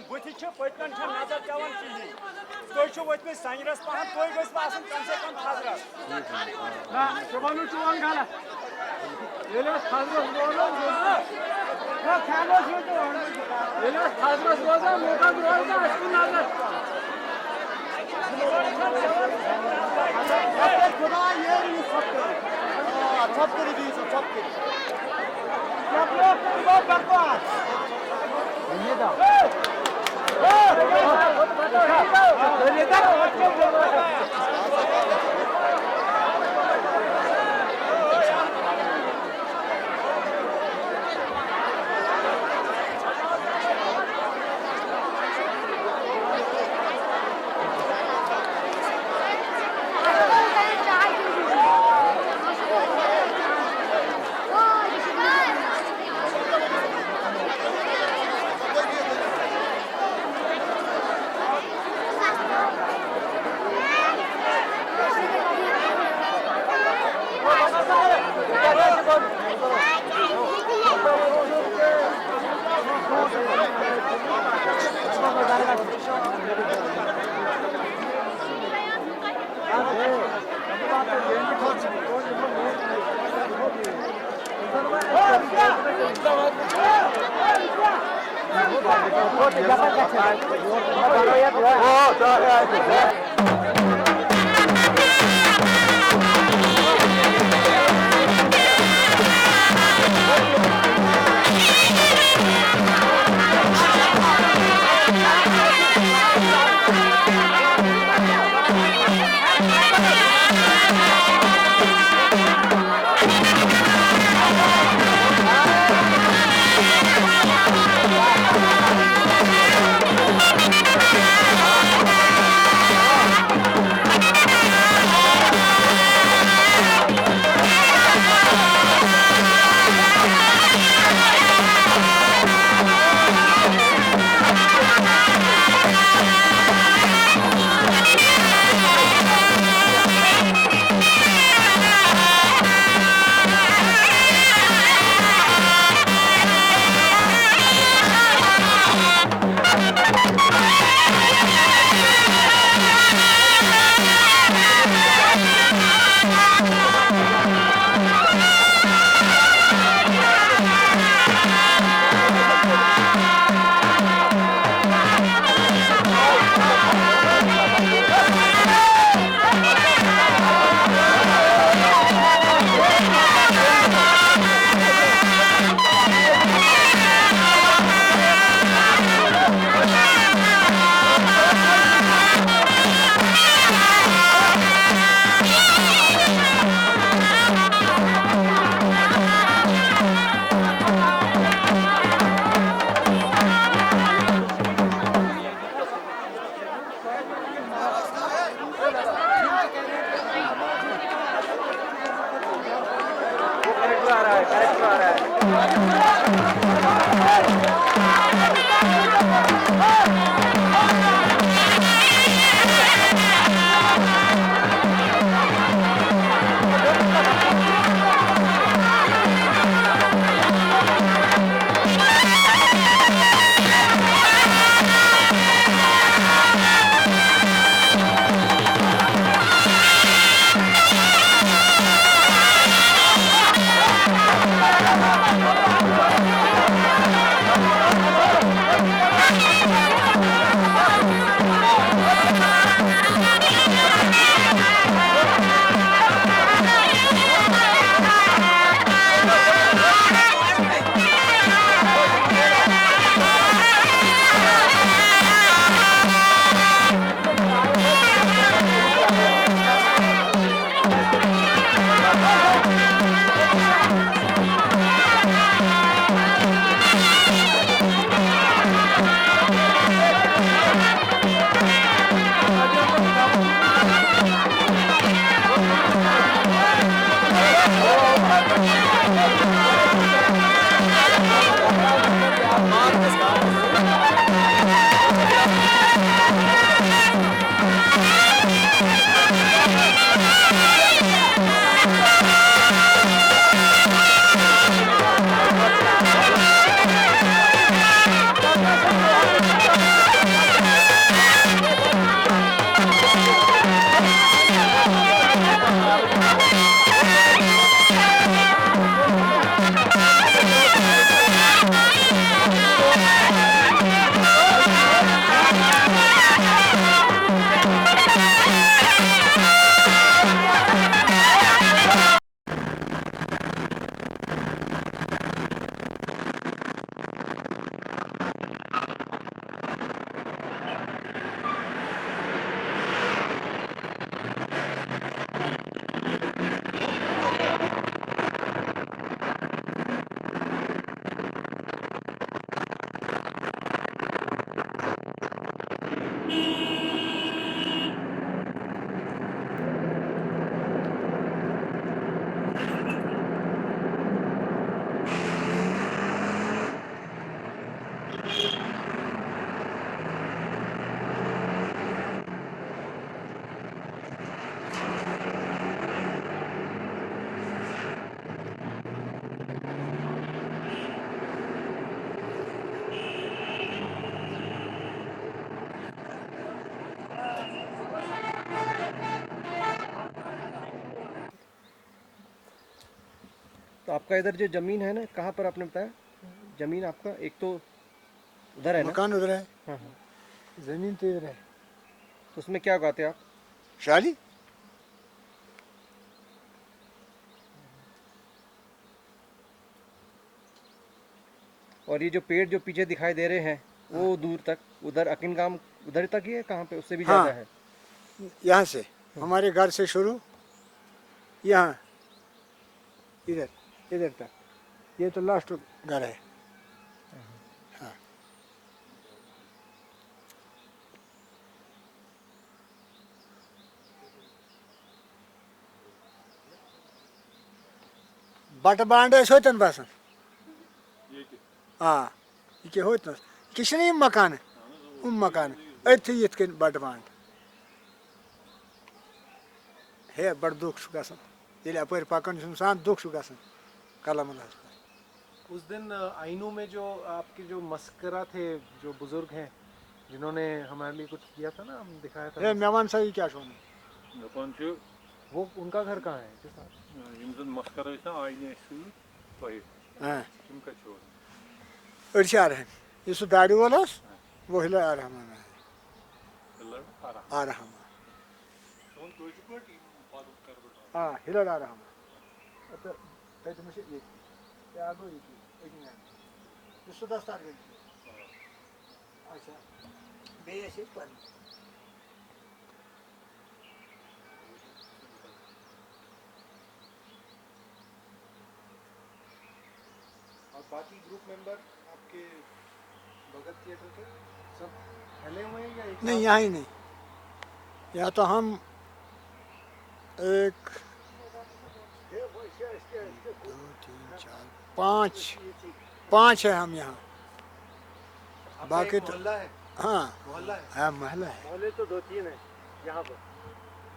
बुथ पतन नजर पेवान कहें तुम वतम संगरस पहन तुम गो कम से कम थजरस ना वन गलत थजरस रोजान लोगन रोजान नजर खुदा ये छपकरी दी छपकरी तो आपका इधर जो ज़मीन है ना, कहाँ पर आपने बताया ज़मीन आपका? एक तो उधर है ना? मकान उधर है, हाँ हाँ। जमीन तो इधर है। तो उसमें क्या उगाते हैं आप? शाली और ये जो पेड़ जो पीछे दिखाई दे रहे हैं वो दूर तक, उधर अकिन गांव उधर तक ही है, कहाँ पे उससे भी हाँ। ज़्यादा है? यहाँ से हमारे घर से शुरू, यहाँ इधर इधर तक, ये तो लास्ट घर है। हाँ। बट बांड होतन बसन हाँ ये होतन किशन यम मकान मकान अथी ये बट बांड है बड़ दुख गसन ये अपर पकन इंसान दुख गसन कलम। उस दिन आइनू में जो आपके जो मस्करा थे, जो बुजुर्ग हैं जिन्होंने हमारे लिए कुछ किया था ना, हम दिखाया था। है मेहमान सही क्या शोने कौन से वो उनका घर कहाँ है? किस साथ? मस्कर आईने हाँ तुमका छोड़ अर्शार है ये सो दाढ़ी वाला वो हिला आ रहा है आ रहा हाँ हिला आ रहा है तो मुझे ये आगो ये सुधा स्टार अच्छा बेसिक पर और बाकी ग्रुप मेंबर आपके भगत थिएटर के सब फैले हुए हैं या एक नहीं यहाँ ही नहीं, या तो हम एक दो तीन चार पाँच है हम यहाँ, बाकी तो मोहल्ला है? हाँ मोहल्ला है? हाँ महल है। मोहल्ले तो 2-3 है यहाँ पर,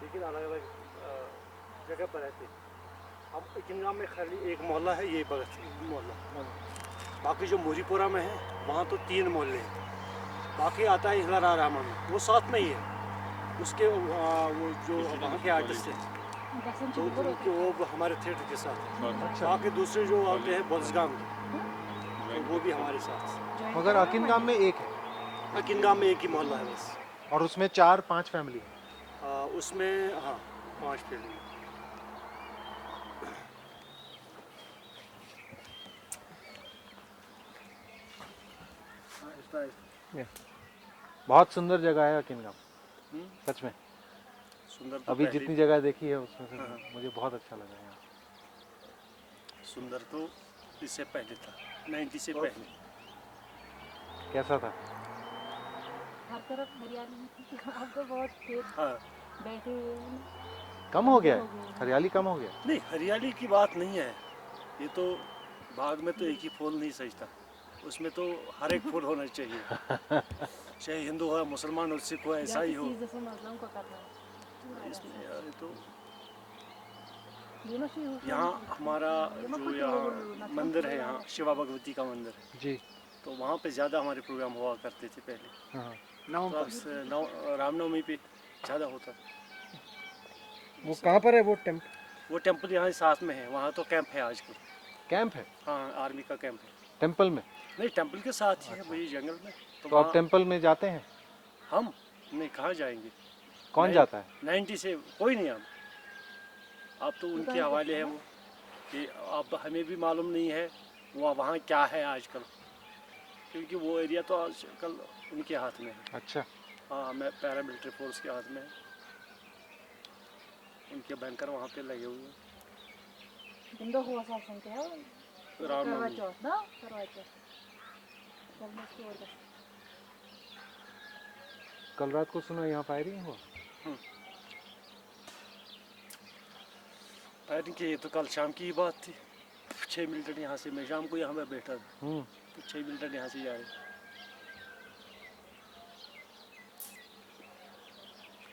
लेकिन अलग अलग जगह पर रहते। अब किंगाम में खाली एक मोहल्ला है, ये भगत मोहल्ला। बाकी जो मोरीपुरा में है वहाँ तो 3 मोहल्ले हैं। बाकी आता है हिलारा रहमान, वो साथ में ही है उसके वो जो वहाँ के आर्टिस्ट हैं तो वो हमारे थिएटर के साथ है। बाकी दूसरे जो आते हैं बल्सगाम तो वो भी हमारे साथ। मगर अकिन गांव में एक है किंगाम में एक ही मोहल्ला है बस, और उसमें 4-5 फैमिली है। उसमें हाँ 5 फैमिली। बहुत सुंदर जगह है अकिन गांव, सच में। सुंदर तो अभी पहले जितनी जगह देखी है उसमें से मुझे बहुत अच्छा लगा यहाँ। सुंदर तो इससे पहले था, 90 से पहले। कैसा था? हर तरफ हरियाली थी, अब तो बहुत खेत हाँ बैठे हुए हैं। कम हो गया है? हरियाली कम हो गया? नहीं हरियाली की बात नहीं है, ये तो बाग में तो एक ही फूल नहीं सजता, उसमें तो हर एक फूल होना चाहिए चाहे हिंदू हो, मुसलमान हो, सिख हो, ईसाई हो। जैसे मुस्लिम को करना है इसमें यार तो दोनों से हो। यहाँ हमारा जो यहाँ मंदिर है, यहाँ शिवा भगवती का मंदिर है जी। तो वहाँ पे ज़्यादा हमारे प्रोग्राम हुआ करते थे पहले। हाँ। तो अब रामनवमी पे ज़्यादा होता। वो कहाँ पर है वो टेम्पल? वो टेम्पल यहाँ साथ में है, वहाँ तो कैंप है आजकल। कैंप है? हाँ आर्मी का कैंप है। टेम्पल में? नहीं टेम्पल के साथ ही है, वही जंगल में। तो आप टेम्पल में जाते हैं? हम नहीं, कहाँ जाएंगे? कौन जाता है? 90 से कोई नहीं। अब तो उनके हवाले है वो, कि अब हमें भी मालूम नहीं है वो वहाँ क्या है आजकल, क्योंकि वो एरिया तो आजकल उनके हाथ में है। अच्छा। हाँ, मैं पैरामिलिट्री फोर्स के हाथ में है, उनके बैंकर वहाँ पे लगे हुए हैं। रामनवमी। कल रात को सुना यहाँ फायरिंग हुआ? फायरिंग की तो कल शाम की ही बात थी। 6 मिनट यहाँ से, मैं शाम को यहाँ पे बैठा था, तो 6 मिनट यहाँ से जा रहे।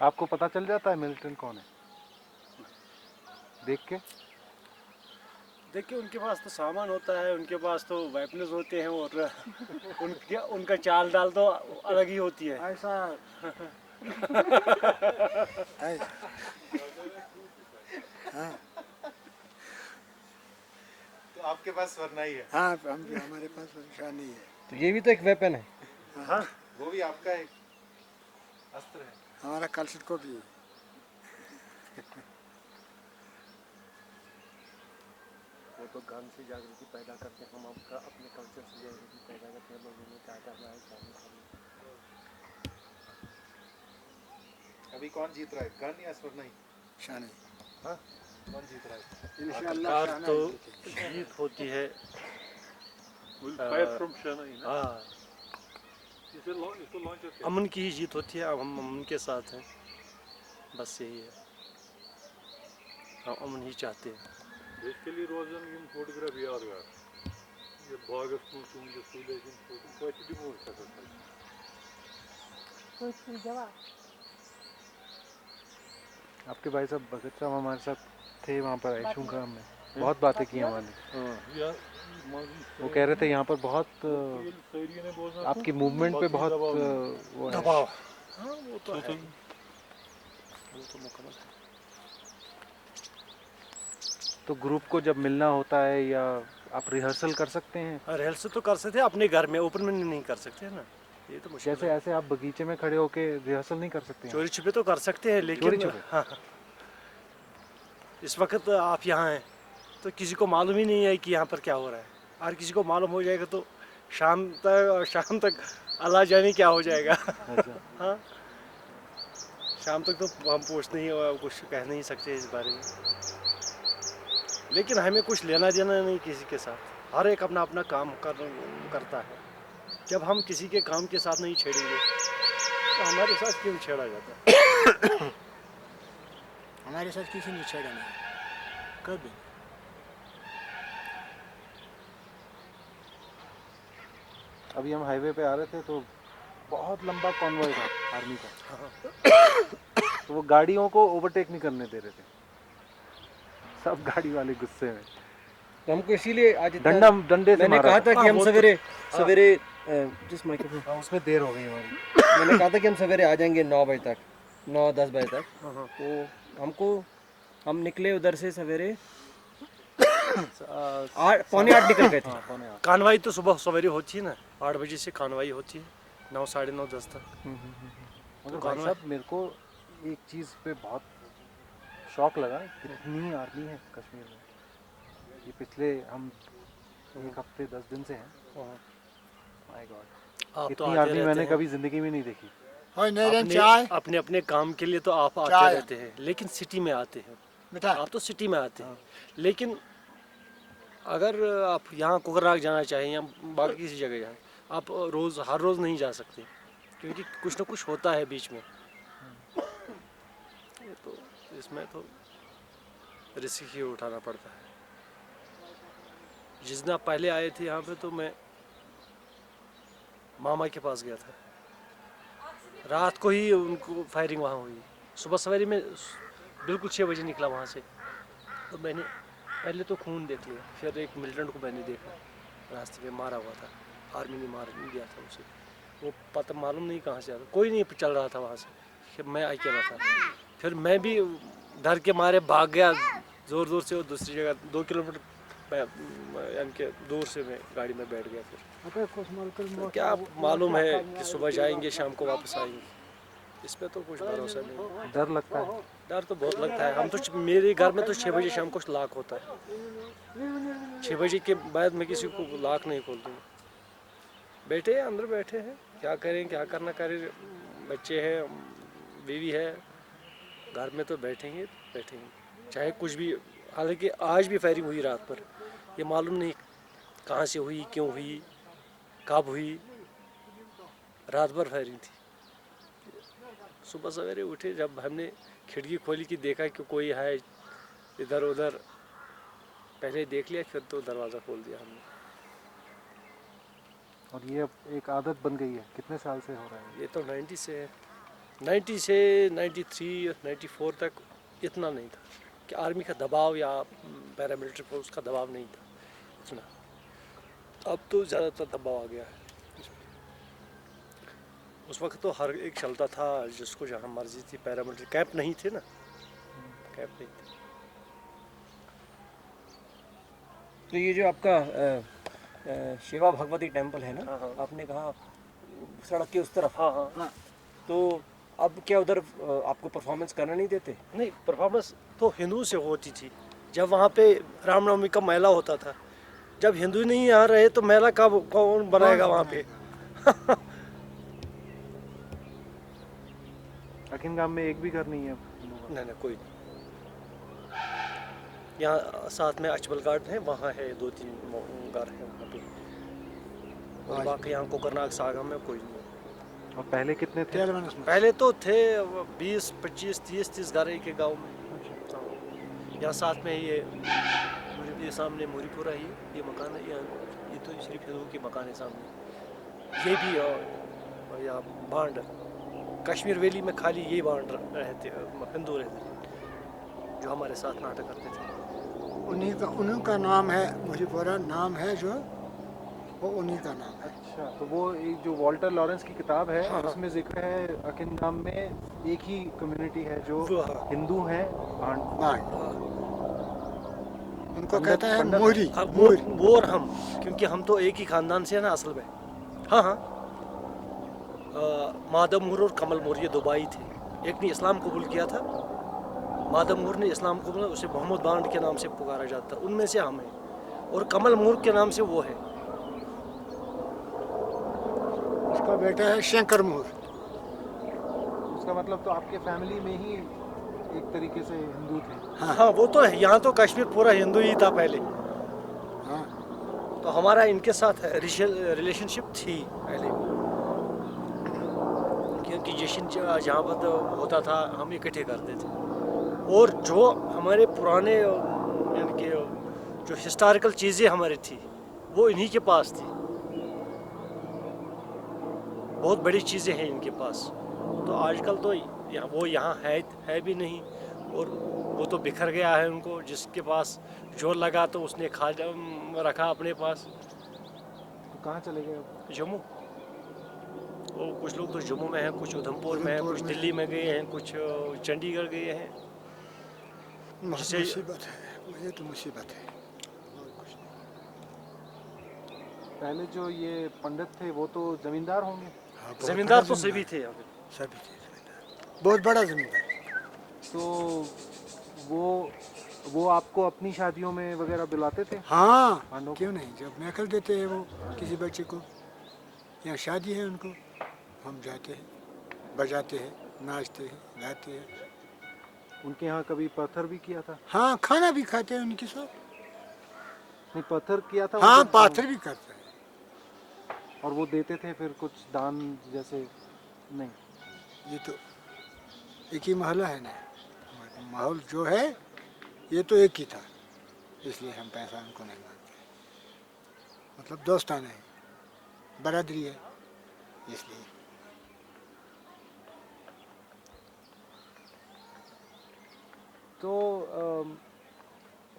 आपको पता चल जाता है मिलिटेंट कौन है देख के? देखिए उनके पास तो सामान होता है, उनके पास तो वेपन्स होते हैं और उनका चाल डाल तो अलग ही होती है। ऐसा हाँ तो आपके पास वरना ही है। हाँ हमारे पास निशान नहीं है। तो ये भी तो एक वेपन है। हाँ वो भी आपका एक अस्त्र है। हमारा कल्चर को भी वो तो गान से जागृति पैदा करते हैं, हम आपका अपने कल्चर से जागृति पैदा करते हैं लोगों में क्या करना है क्या नहीं करना। अभी कौन जीत रहा है, गन या स्वर्ण? शान हाँ कौन जीत रहा है? आखिरकार तो जीत होती है। हाँ अमन की ही जीत होती है। अब हम अमन के साथ हैं, बस यही है, हम अमन ही चाहते हैं। Basically rozan yum photograph yaad var. Ye bagas nu tum ye sule yum photo kaç dimor sakar. कोई जवाब आपके भाई साहब भगत साहब हमारे साथ थे वहाँ पर आयशू ग्राम में, बहुत बातें की हमारे। वो कह रहे थे यहाँ पर बहुत आपकी मूवमेंट पे बहुत वो है। दबाव। हाँ वो तो है, वो तो मुकम्मल है। तो ग्रुप को जब मिलना होता है या आप रिहर्सल कर सकते हैं? रिहर्सल तो कर सकते हैं अपने घर में, ओपन में नहीं कर सकते हैं ना, ये तो मुश्किल जैसे है। ऐसे आप बगीचे में खड़े होके रिहर्सल नहीं कर सकते हैं? चोरी छुपे तो कर सकते हैं, लेकिन हाँ इस वक्त आप यहाँ हैं तो किसी को मालूम ही नहीं है कि यहाँ पर क्या हो रहा है। और किसी को मालूम हो जाएगा तो शाम तक अल्लाह जाने क्या हो जाएगा। हाँ शाम तक तो हम पूछ नहीं कुछ कह नहीं सकते इस बारे में, लेकिन हमें कुछ लेना देना नहीं किसी के साथ। हर एक अपना अपना काम करता है। जब हम किसी के काम के साथ नहीं छेड़ेंगे तो हमारे साथ क्यों छेड़ा जाता है? हमारे साथ किसी ने छेड़ा नहीं कभी। अभी हम हाईवे पे आ रहे थे तो बहुत लंबा कॉन्वॉय था आर्मी का, तो वो गाड़ियों को ओवरटेक नहीं करने दे रहे थे, सब गाड़ी वाले गुस्से में। तो हमको इसीलिए आज डंडे से मैंने मारा कहा था कि हम सवेरे जिस माइक्रोफोन उसमें देर हो गई हमारी। मैंने कहा था कि हम सवेरे आ जाएंगे 9 बजे तक, 9-10 बजे तक। तो हम निकले उधर से सवेरे 8:45 निकल गए थे। कानवाई तो सुबह सवेरे होती है ना, 8 बजे से कानवाई होती है, 9, 9:30, 10 तक। मगर भाई साहब मेरे को एक चीज़ पे बहुत शौक लगा, कितनी आर्मी है कश्मीर में। ये पिछले हम 1 हफ्ते 10 दिन से हैं। माय गॉड, कितनी आर्मी मैंने कभी जिंदगी में नहीं देखी। अपने अपने काम के लिए तो आप आते रहते हैं, लेकिन सिटी में आते हैं। आप तो सिटी में आते हैं, लेकिन अगर आप यहाँ कुकराग जाना चाहें या बाकी किसी जगह जाएं, आप हर रोज़ नहीं जा सकते, क्योंकि कुछ ना कुछ होता है बीच में। ये तो इसमें तो रिस्क ही उठाना पड़ता है। जिस दिन आप पहले आए थे यहाँ पे तो मैं मामा के पास गया था, रात को ही उनको फायरिंग वहाँ हुई। सुबह सवेरे में बिल्कुल 6 बजे निकला वहाँ से, तो मैंने पहले तो खून देख लिया, फिर एक मिलिटेंट को मैंने देखा रास्ते में मारा हुआ था, आर्मी ने मार दिया था उसे। वो पता मालूम नहीं कहाँ से आता, कोई नहीं चल रहा था वहाँ से, फिर मैं अकेला था। फिर मैं भी डर के मारे भाग गया ज़ोर ज़ोर से, और दूसरी जगह 2 किलोमीटर यानी कि दूर से मैं गाड़ी में बैठ गया। फिर तो क्या मालूम है कि सुबह जाएंगे शाम को वापस आएंगे, इस पे तो कुछ भरोसा नहीं। डर लगता है? डर तो बहुत लगता है। हम तो मेरे घर में तो 6 बजे शाम को लॉक होता है, 6 बजे के बाद मैं किसी को लॉक नहीं खोलता हूँ। बैठे हैं अंदर, बैठे हैं, क्या करें क्या करना करें, बच्चे हैं, बीवी है, घर में तो बैठेंगे चाहे कुछ भी। हालांकि आज भी फायरिंग हुई रात पर, ये मालूम नहीं कहाँ से हुई, क्यों हुई, कब हुई, रात भर फायरिंग थी। सुबह सवेरे उठे, जब हमने खिड़की खोली कि देखा कि कोई है इधर उधर, पहले देख लिया, फिर तो दरवाज़ा खोल दिया हमने। और ये अब एक आदत बन गई है, कितने साल से हो रहा है? ये तो 90 से है। 90 से 93 94 तक इतना नहीं था कि आर्मी का दबाव या पैरामिलिट्री फोर्स का दबाव नहीं था इतना। अब तो ज़्यादातर दबाव आ गया है इसमें। उस वक्त तो हर एक चलता था जिसको जहाँ मर्जी थी, पैरामिलिट्री कैंप नहीं थे ना, कैंप नहीं थे। तो ये जो आपका शिवा भगवती टेम्पल है ना, आपने कहा सड़क के उस तरफ। हाँ। तो अब क्या उधर आपको परफॉर्मेंस करना नहीं देते? नहीं, परफॉर्मेंस तो हिंदू से होती थी। जब वहाँ पे रामनवमी का मेला होता था, जब हिंदू नहीं आ रहे तो मेला कौन बनाएगा वहाँ पे? अखिन गांव में एक भी घर नहीं है? नहीं, कोई नहीं। यहाँ साथ में अचबल गार्डन है, वहाँ है 2-3 घर है वहाँ पे, और बाकी यहाँ कोकरनाग सागा में कोई नहीं। और पहले कितने थे? पहले तो थे 20, 25, 30 घर एक गांव में। यहाँ साथ में ये सामने मोरीपुरा ही ये मकान है, ये तो सिर्फ हिंदू के मकान है सामने। ये भी और या बांड कश्मीर वैली में खाली ये बांड रहते हिंदू रहते जो हमारे साथ नाटक करते थे। उन्हीं का नाम है मोरीपुरा, नाम है जो वो उन्हीं का नाम है। अच्छा, तो वो एक जो वॉल्टर लॉरेंस की किताब है, हाँ, उसमें जिक्र है अखिन गांव में एक ही कम्युनिटी है जो हिंदू हैं, बांड। उनको कहता है मोरी। वो और हम, क्योंकि हम तो एक ही खानदान से है ना असल में। हाँ, माधव मूर और कमल मूर ये 2 भाई थे। एक ने इस्लाम कबूल किया था, माधव मूर ने इस्लाम कबूल, उसे मोहम्मद बांड के नाम से पुकारा जाता, उनमें से हम हैं। और कमल मूर के नाम से वो है, उसका बेटा है शंकर मूर। उसका मतलब तो आपके फैमिली में ही एक तरीके से हिंदू थे? हाँ, वो तो है। यहाँ तो कश्मीर पूरा हिंदू ही था पहले। हाँ, तो हमारा इनके साथ रिलेशनशिप थी पहले, क्योंकि जश्न जहाँ पर होता था हम इकट्ठे करते थे। और जो हमारे पुराने यानी कि जो हिस्टोरिकल चीज़ें हमारी थी वो इन्हीं के पास थी। बहुत बड़ी चीज़ें हैं इनके पास। तो आजकल तो वो यहाँ है भी नहीं, और वो तो बिखर गया है। उनको जिसके पास जोर लगा तो उसने रखा अपने पास। तो कहाँ चले गए? जम्मू। वो कुछ लोग तो जम्मू में हैं, कुछ उधमपुर में हैं, कुछ दिल्ली में गए हैं, कुछ चंडीगढ़ गए हैं। मुसीबत है, ये तो मुसीबत है। पहले जो ये पंडित थे वो तो जमींदार होंगे? हाँ, जमींदार तो सभी थे यहाँ पे, सभी थे जमींदार, बहुत बड़ा जमींदार। तो वो आपको अपनी शादियों में वगैरह बुलाते थे? हाँ, क्यों नहीं। जब मैखल देते हैं वो किसी बच्चे को, यहाँ शादी है उनको, हम जाते हैं, बजाते हैं, नाचते हैं, गाते हैं। उनके यहाँ कभी पत्थर भी किया था? हाँ, खाना भी खाते हैं उनके साथ। नहीं, पत्थर किया था? हाँ, पत्थर भी करते हैं। और वो देते थे फिर कुछ दान जैसे? नहीं, ये तो एक ही मोहल्ला है ना, माहौल जो है ये तो एक ही था, इसलिए हम पैसा उनको नहीं मांगते। मतलब दोस्ताना है, बरादरी है, इसलिए। तो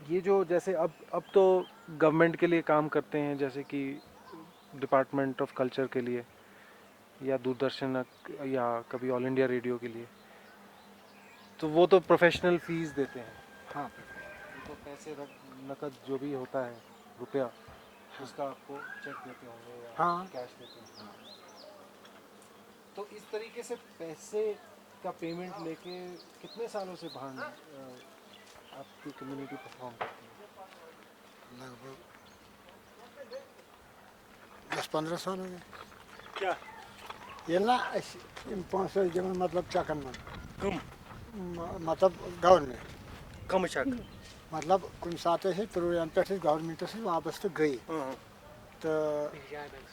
ये जो जैसे अब तो गवर्नमेंट के लिए काम करते हैं, जैसे कि डिपार्टमेंट ऑफ कल्चर के लिए या दूरदर्शन या कभी ऑल इंडिया रेडियो के लिए, तो वो तो प्रोफेशनल फीस देते हैं। हाँ, तो पैसे नकद जो भी होता है रुपया, उसका आपको चेक देते होंगे या हाँ, कैश देते होंगे। तो इस तरीके से पैसे का पेमेंट लेके कितने सालों से भांड आपकी कम्युनिटी परफॉर्म करती है? लगभग 10-15 साल हो गए। क्या ये ना 500 जमन मतलब चाकन मन कम, मतलब गवर्नमेंट कम चाक, मतलब कुछ साथ है प्रोग्राम पे गवर्नमेंट से वापस तो गई। तो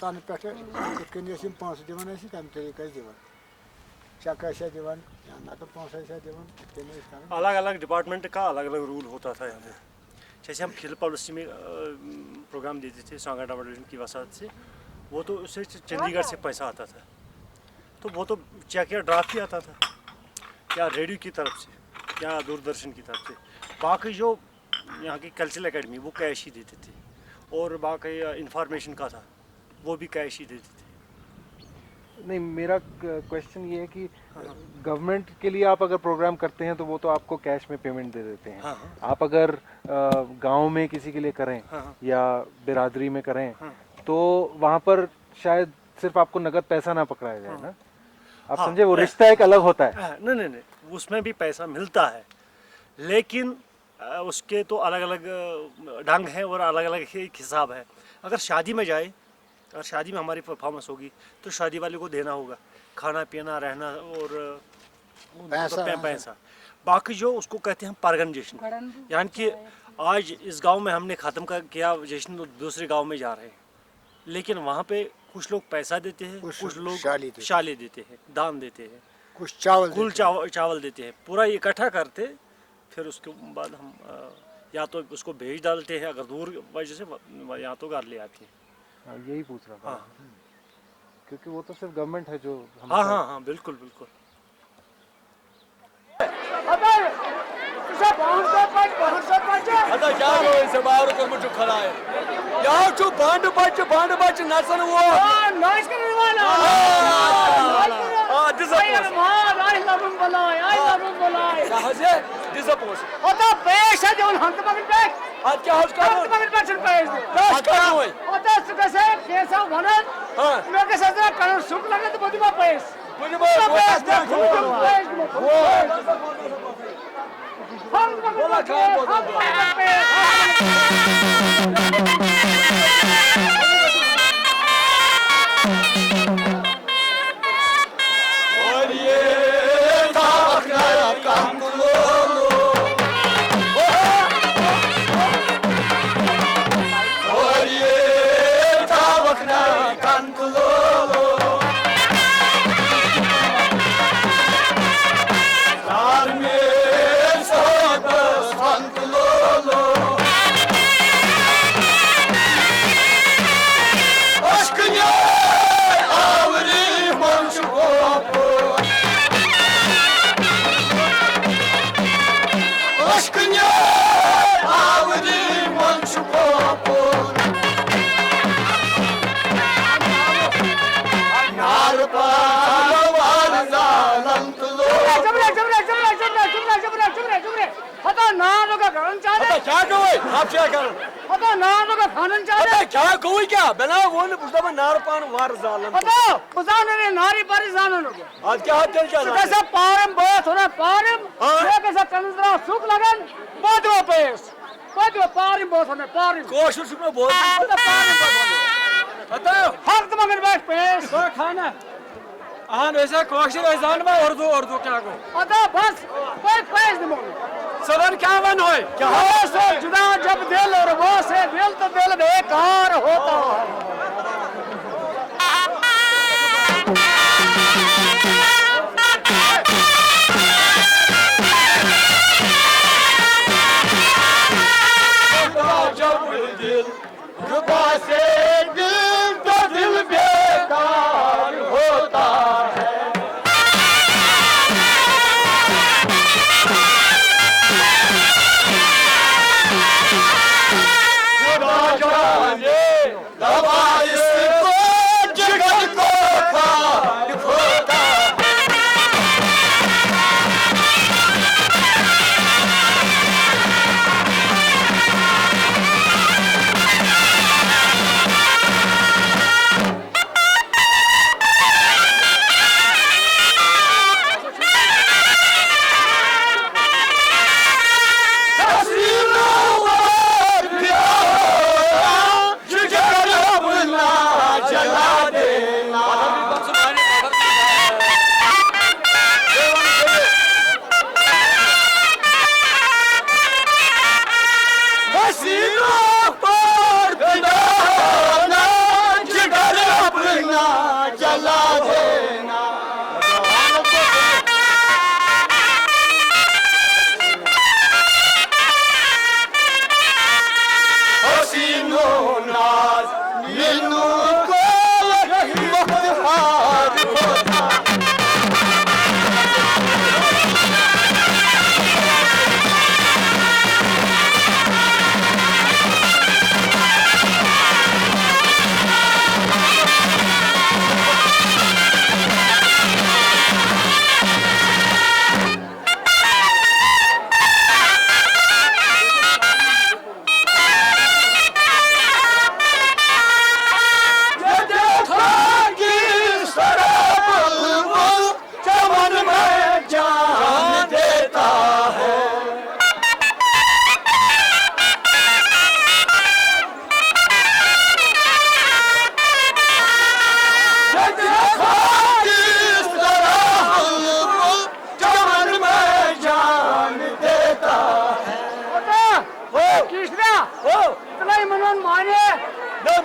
तन पे 500 दिवान ऐसी तम तरीके दिवान चक दिवान ना तो 500 दिवान। अलग अलग डिपार्टमेंट का अलग अलग रूल होता था यहाँ पे। जैसे हम फिल्म पॉलिसी में प्रोग्राम देते थे सांगा डावरजन की वसात से, वो तो उससे चंडीगढ़ से पैसा आता था। तो वो तो चेक या ड्राफ्ट ही आता था, क्या रेडियो की तरफ से, क्या दूरदर्शन की तरफ से। बाकी जो यहाँ की कल्चरल एकेडमी वो कैश ही देते थे, और बाकी इंफॉर्मेशन का था वो भी कैश ही देते थे। नहीं, मेरा क्वेश्चन ये है कि गवर्नमेंट के लिए आप अगर प्रोग्राम करते हैं तो वो तो आपको कैश में पेमेंट दे देते हैं। आप अगर गांव में किसी के लिए करें या बिरादरी में करें तो वहाँ पर शायद सिर्फ आपको नगद पैसा ना पकड़ाया जाए ना, आप समझे, वो रिश्ता एक अलग होता है। नहीं, उसमें भी पैसा मिलता है, लेकिन उसके तो अलग अलग ढंग हैं और अलग अलग हिसाब है। अगर शादी में जाए, अगर शादी में हमारी परफॉर्मेंस होगी तो शादी वाले को देना होगा खाना पीना रहना और पैसा। बाकी जो उसको कहते हैं परगन जश्न, यानी कि आज इस गांव में हमने ख़त्म कर किया जश्न, तो दूसरे गांव में जा रहे हैं, लेकिन वहाँ पे कुछ लोग पैसा देते हैं, कुछ लोग शाली देते हैं, दान देते हैं, कुछ चावल देते हैं, पूरा इकट्ठा करते, फिर उसके बाद हम या तो उसको भेज डालते हैं, अगर दूर वजह से या तो घर ले आते हैं। यही पूछ रहा था। क्योंकि वो तो सिर्फ गवर्नमेंट है जो हाँ, बिल्कुल। उर्दू क्या को बस कोई पैस सदन क्या वन हो जुदा जब दिल और वो से दिल तो दिल बेकार होता है।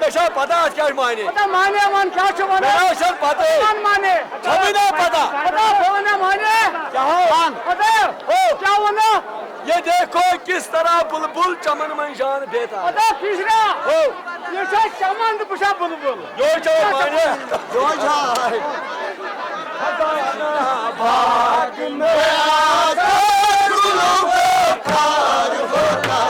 मेशा पता क्या माने पता माने वन क्या छ वन मेरा सर पता वन माने छवि ना पता पता माने क्या हो पता हो क्या वना ये देखो किस तरह बुलबुल चमन में जान देता है पता किसरा हो ये से चमन पुशा बुलबुल जो जो माने जो जाए भाग में आजा गुलों को खार होता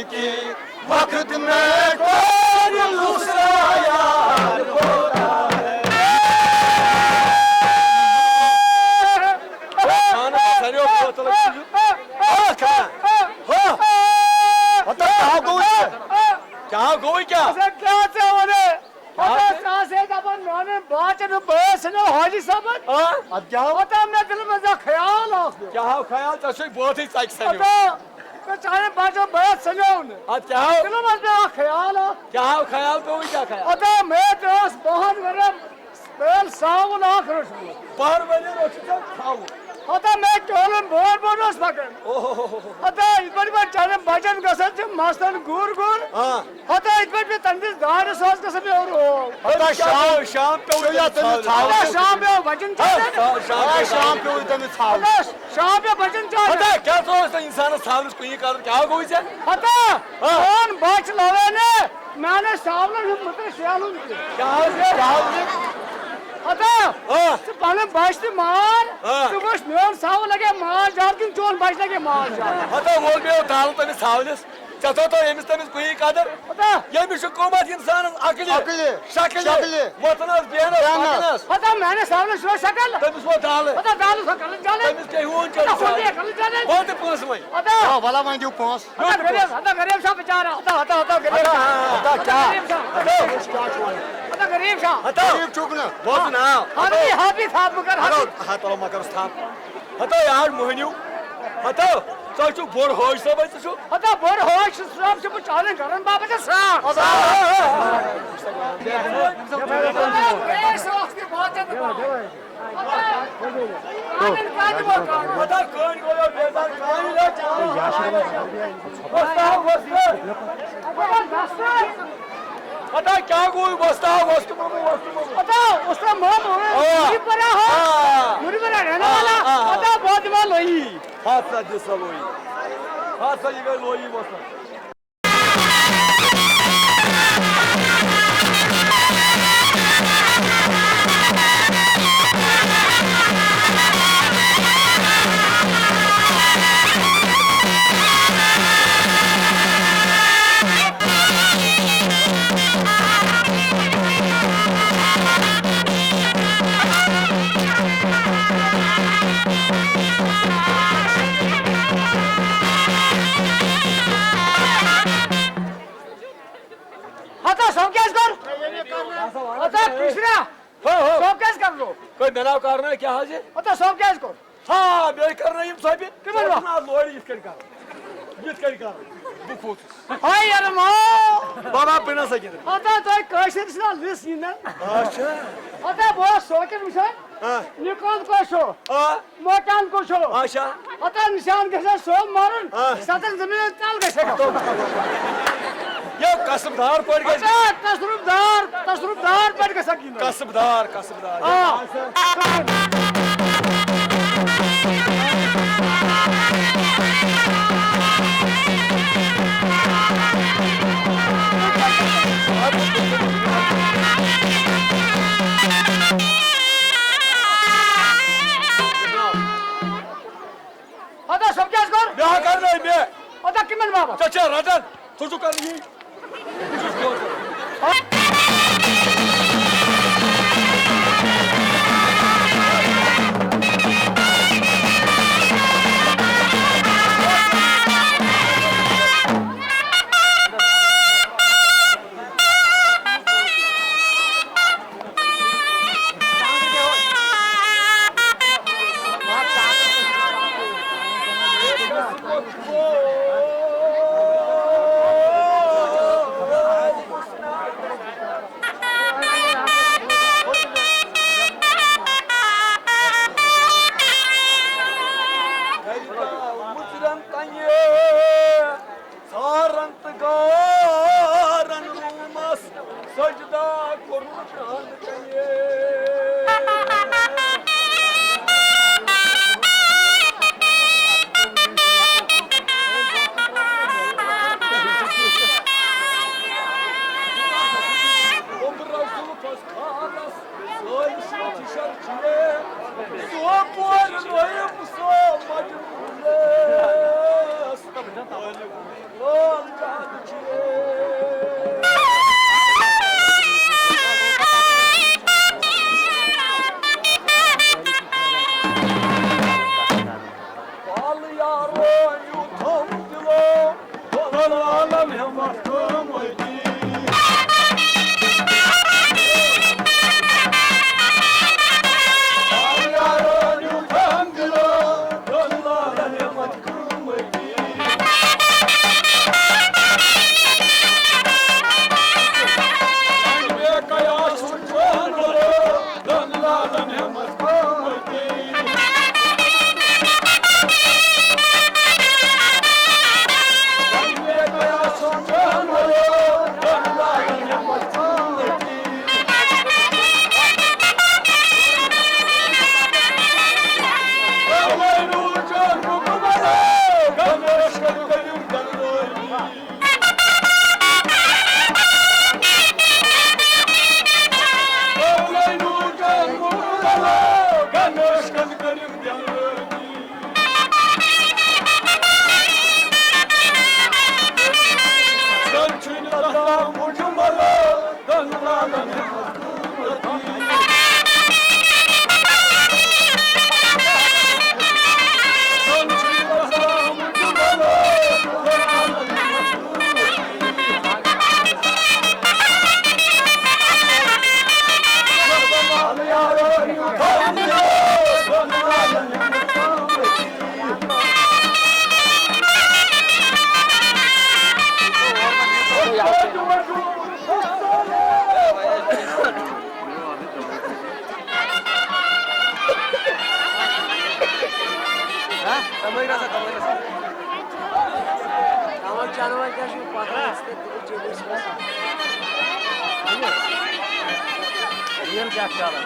की वक्त में कोई दूसरा यार होता है खाना सरियो बोतल क्या गोई क्या क्या से होने पता से अपन माने बाचन बस न हाजी साहब अब क्या होता हमने दिल में जा ख्याल आ क्या ख्याल तो सही बहुत ही साइक सही तो चाहे बाजो बस सजो ने अब क्या दिल में जा ख्याल आ क्या ख्याल तो क्या ख्याल अदा मैं दोस्त बहुत मेरे बेल साव ना करो बाहर बजे रोटी खाओ अदा मैं टोलन बोल बोनस पकड़ अदा इस बार चाहे भजन कसत मस्तन गुर गुर अदा इस बार तंदिस दार सॉस कसम और अदा शाम पे या तने अदा शाम पे भजन चाहे शाम पे तने छाव अदा शाम पे भजन चाहे अदा क्या सोचता इंसान सावल कोई कर क्या कोई से अदा कौन बाच लावे ने मैंने सावल मतलब सियालू क्या अदा तो पहले बाजते मार तो बस मेरे साव लगे मार जार किन चोन बाज लगे मार जार अदा बोल बे दाल तने सावलस चतो तो एमिस तमिस कोई कादर अदा ये भी हुकूमत इंसान अकली शक्ल मतनस बेनस अदा मैंने सावल शो शक्ल तमिस वो दाल अदा दाल शक्ल जाले तमिस के हुन चल कल जाले कौन ते पोस में अदा वाला मांगे पोस अदा गरीब सा बेचारा अदा गरीब अदा क्या अदा गरीब सा गरीब चुकना बहुत ना हाथी थाप मगर हाथ मगर स्थाप हतो यार मोहनियो हतो चलचु बोर होश सब छु हतो बोर होश सब से चाले करन बाबा से सा ये सोच की बात है आनंद काज वो बता कौन बोलो बेजार काई ले बस्ता बता क्या कोई बस्ता बता उसका मोम मुरी परा हो मुरी परा रहने वाला बता बहुत माल लोई हाथ सा दिसा लोई हाथ सा ये लोई बस्ता कोई मेरा कारण है क्या हाल है तो सब क्या इसको हां मैं करना ये सब के बनवा ना लोड़ी इसके कर बुफुत हाय यार मा बाबा बिना सके आता तो कैसे से लिस इन अच्छा आता वो सोके विषय निकोल को शो मोटान को शो अच्छा आता निशान के साथ सो मारन सतन जमीन ताल कैसे ये कसबदार पड़ गए तसरुबदार पड़ गए सकी कसबदार हां Chacha, Rajan, çocuklar iyi. Real क्या ख्याल है?